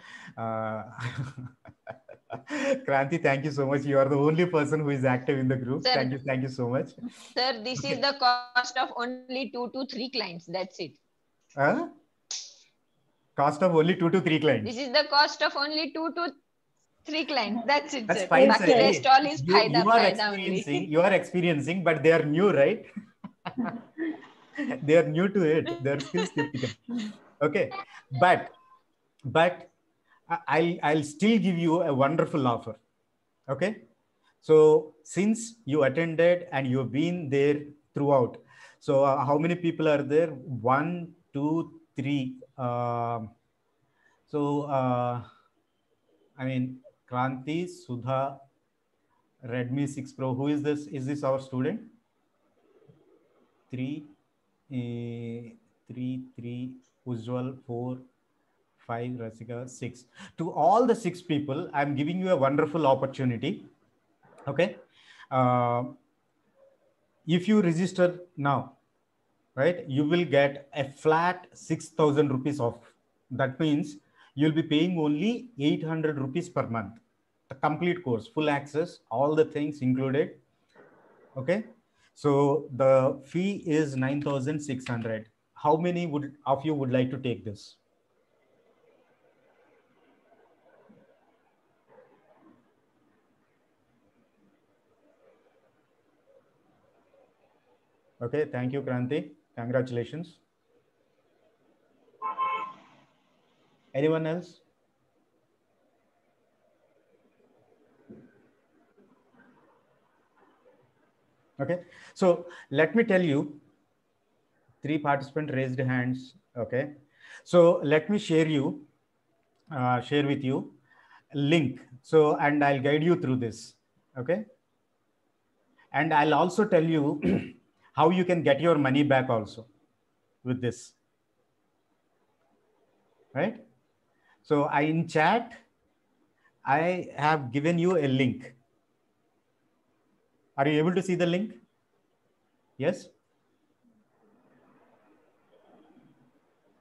Kranti, thank you so much. You are the only person who is active in the group. Sir, thank you so much. Sir, this is the cost of only 2 to 3 clients. That's it. Cost of only 2 to 3 clients. This is the cost of only 2 to 3 clients. That's it. That's sir. fine. But the rest all is You are experiencing, but they are new, right? They are new to it. They are still skeptical. Okay, but I'll still give you a wonderful offer. Okay, so since you attended and you've been there throughout, so how many people are there? 1, 2, 3. I mean, Kranti, Sudha, Redmi 6 Pro. Who is this? Is this our student? 3, Ujjwal, 4, 5, Rasika, 6. To all the 6 people, I'm giving you a wonderful opportunity. Okay. If you register now, right, you will get a flat 6,000 rupees off. That means you'll be paying only 800 rupees per month. The complete course, full access, all the things included. Okay. So the fee is 9,600. How many of you would like to take this? Okay, thank you, Kranti. Congratulations. Anyone else? Okay, so let me tell you, 3 participants raised hands. Okay, so let me share with you a link. So, and I'll guide you through this. Okay, and I'll also tell you how you can get your money back also with this. right? So in chat, I have given you a link. Are you able to see the link? Yes?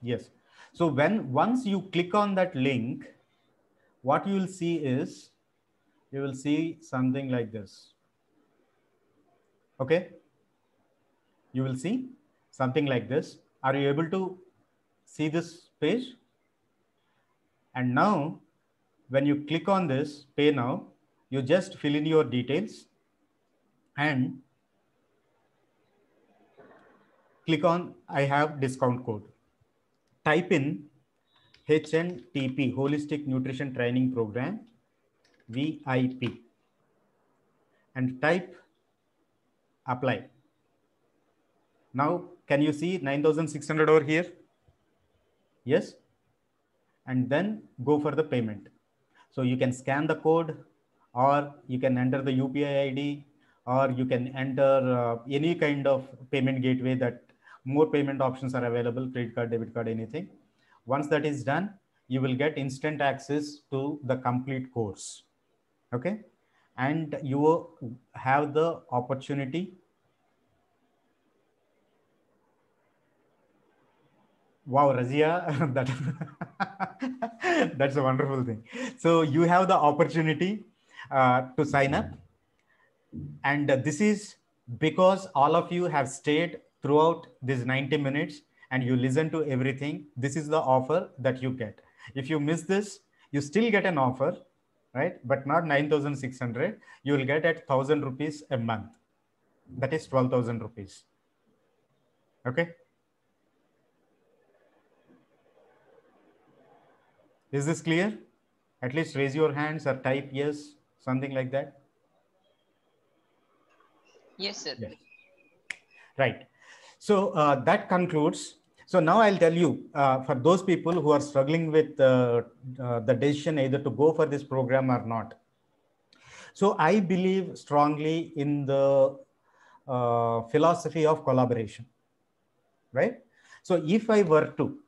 Yes. So once you click on that link, what you will see is, you will see something like this. Okay? You will see something like this. Are you able to see this page? And now, when you click on this pay now, you just fill in your details and click on I have discount code. Type in HNTP, Holistic Nutrition Training Program, VIP, and type apply. Now, can you see 9,600 over here? Yes. And then go for the payment. So you can scan the code, or you can enter the UPI ID, or you can enter any kind of payment gateway. That more payment options are available, credit card, debit card, anything. Once that is done, you will get instant access to the complete course. Okay. And you will have the opportunity. Wow, Razia, that's a wonderful thing. So you have the opportunity to sign up. And this is because all of you have stayed throughout these 90 minutes and you listen to everything. This is the offer that you get. If you miss this, you still get an offer, right? But not 9,600. You will get at 1,000 rupees a month. That is 12,000 rupees. Okay. Is this clear? At least raise your hands or type yes, something like that. Yes, sir. Yes. Right. So that concludes. So now I'll tell you, for those people who are struggling with the decision either to go for this program or not. So I believe strongly in the philosophy of collaboration, right? So if I were to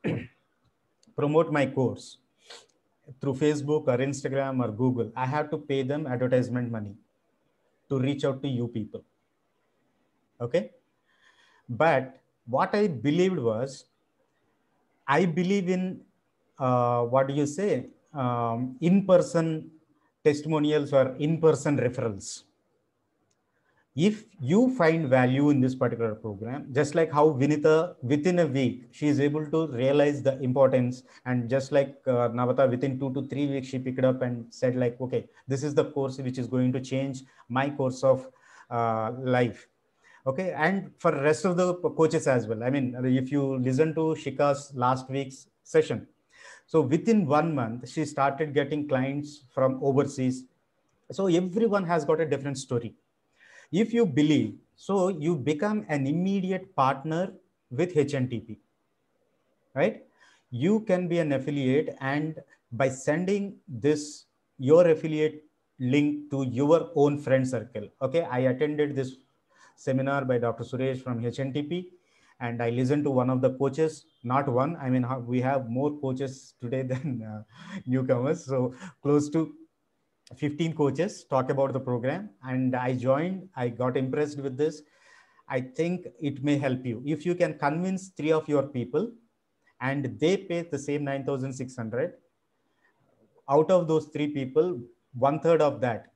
promote my course through Facebook or Instagram or Google, I have to pay them advertisement money to reach out to you people. Okay. But what I believed was, I believe in, what do you say, in-person testimonials or in-person referrals. If you find value in this particular program, just like how Vinita, within a week, she is able to realize the importance. And just like Navata, within 2 to 3 weeks, she picked up and said like, okay, this is the course which is going to change my course of life. Okay. And for the rest of the coaches as well. I mean, if you listen to Shika's last week's session, so within 1 month, she started getting clients from overseas. So everyone has got a different story. If you believe, so you become an immediate partner with HNTP, right? You can be an affiliate, and by sending this, your affiliate link to your own friend circle. Okay. I attended this seminar by Dr. Suresh from HNTP, and I listened to one of the coaches, not one. I mean, we have more coaches today than newcomers. So close to 15 coaches talk about the program, and I joined. I got impressed with this. I think it may help you. If you can convince 3 of your people and they pay the same 9,600, out of those 3 people, 1/3 of that,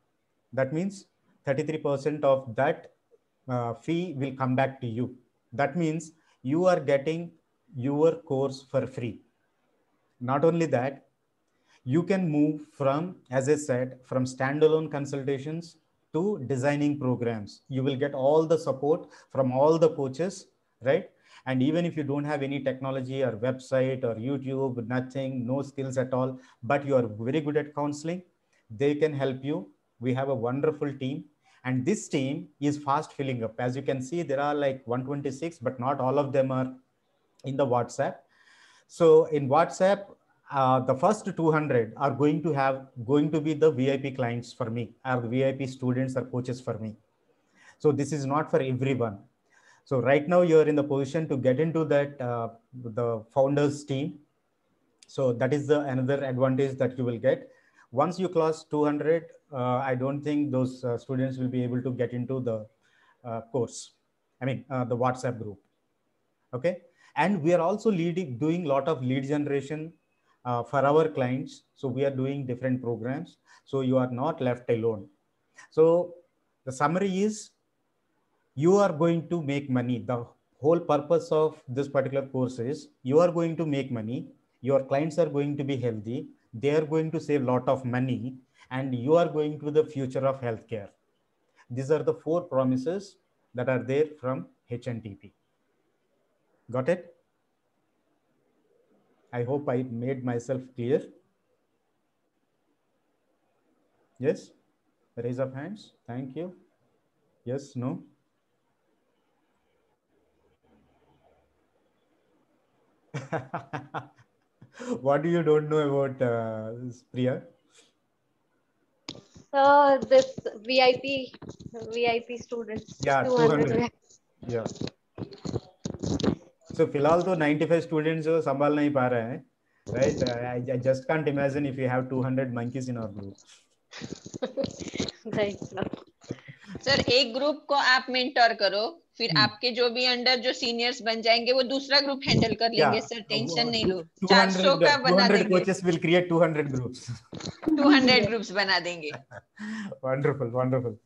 that means 33% of that fee will come back to you. That means you are getting your course for free. Not only that, you can move from, as I said, from standalone consultations to designing programs. You will get all the support from all the coaches, right? And even if you don't have any technology or website or YouTube, nothing, no skills at all, but you are very good at counseling, they can help you. We have a wonderful team, and this team is fast filling up. As you can see, there are like 126, but not all of them are in the WhatsApp. So in WhatsApp, the first 200 are going to be the VIP clients for me, or the VIP students or coaches for me. So this is not for everyone. So right now you're in the position to get into that, the founders team. So that is the another advantage that you will get. Once you cross 200, I don't think those students will be able to get into the course. I mean, the WhatsApp group. Okay. And we are also doing a lot of lead generation for our clients. So we are doing different programs. So you are not left alone. So the summary is, you are going to make money. The whole purpose of this particular course is you are going to make money. Your clients are going to be healthy. They are going to save a lot of money, and you are going to the future of healthcare. These are the 4 promises that are there from HNTP. Got it? I hope I made myself clear. Yes? Raise of hands. Thank you. Yes, no? What do you don't know about Priya? So this VIP students. Yeah, 200. Yeah. So फिलहाल तो 95 students जो संभाल नहीं पा रहे हैं, right? I just can't imagine if you have 200 monkeys in our group. Sir एक group को आप मेंटर करो, फिर आपके जो भी अंडर जो सीनियर्स बन जाएंगे वो दूसरा ग्रुप हैंडल कर लेंगे. सर टेंशन नहीं लो. 400 का बना देंगे. 200 coaches will create 200 groups. 200 groups बना देंगे. Wonderful, wonderful.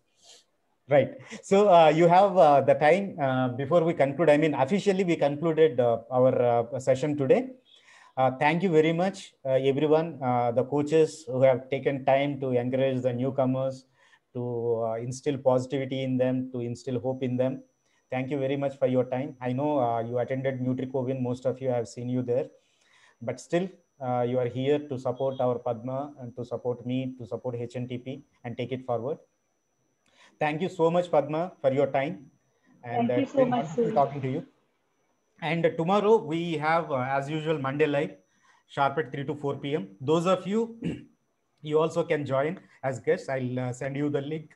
Right. So you have the time before we conclude. I mean, officially we concluded our session today. Thank you very much, everyone, the coaches who have taken time to encourage the newcomers, to instill positivity in them, to instill hope in them. Thank you very much for your time. I know you attended NutriCovin. Most of you have seen you there, but still you are here to support our Padma and to support me, to support HNTP and take it forward. Thank you so much, Padma, for your time. And thank you so much, talking to you. And tomorrow we have, as usual, Monday Live, sharp at 3 to 4 p.m. Those of you, you also can join as guests. I'll send you the link.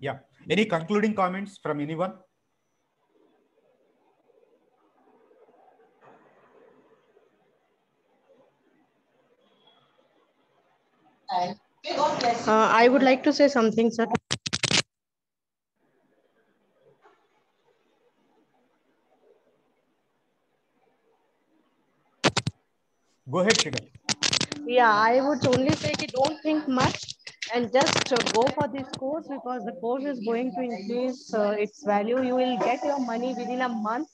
Yeah. Any concluding comments from anyone? I would like to say something, sir. Go ahead, Shiga. Yeah, I would only say don't think much and just go for this course, because the course is going to increase its value. You will get your money within a month.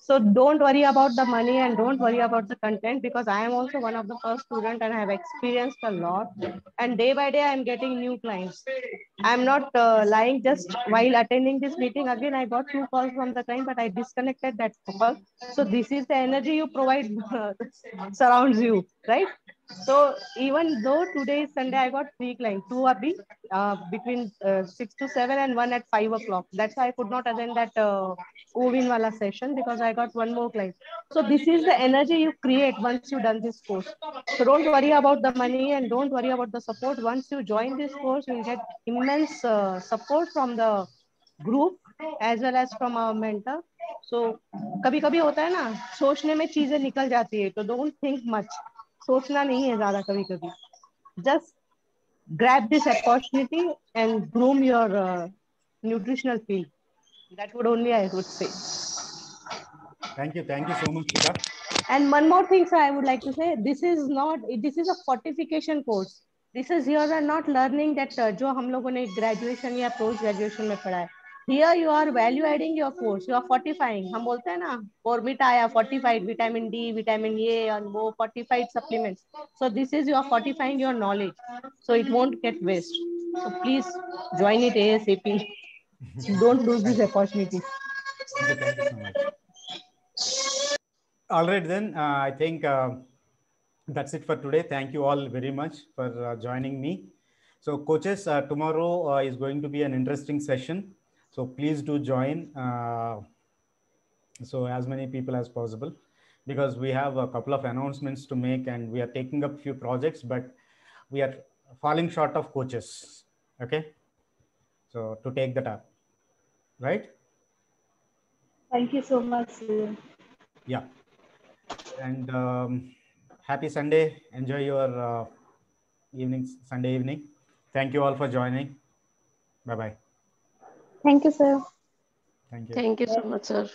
So don't worry about the money and don't worry about the content, because I am also one of the first student and I have experienced a lot. And day by day, I am getting new clients. I'm not lying. Just while attending this meeting, again, I got 2 calls from the client, but I disconnected that call. So this is the energy you provide surrounds you, right? So even though today is Sunday, I got 3 clients. 2 are between 6 to 7 and 1 at 5 o'clock. That's why I could not attend that Ovin Wala session, because I got 1 more client. So this is the energy you create once you've done this course. So don't worry about the money and don't worry about the support. Once you join this course, you'll get immense support from the group as well as from our mentor. So कभी-कभी होता है ना, सोचने में चीजें निकल जाती है, तो don't think much. सोचना नहीं है ज़्यादा कभी-कभी. Just grab this opportunity and groom your nutritional field. That would only I would say. Thank you so much, Shiga. And one more thing, sir, I would like to say, this is a fortification course. This is here and not learning that जो हम लोगों ने graduation या post graduation में पढ़ा है. Here you are value adding your course. You are fortifying. हम बोलते हैं ना, Bournvita आया fortified vitamin D, vitamin A, and वो fortified supplements. So this is you are fortifying your knowledge. So it won't get waste. So please join it ASAP. Don't lose this opportunity. Thank you so much. All right, then I think that's it for today. Thank you all very much for joining me. So coaches, tomorrow is going to be an interesting session. So please do join. So as many people as possible, because we have a couple of announcements to make and we are taking up few projects, but we are falling short of coaches. Okay. So to take that up, right? Thank you so much, sir. Yeah. And happy Sunday. Enjoy your Sunday evening. Thank you all for joining. Bye-bye. Thank you, sir. Thank you. Thank you so much, sir.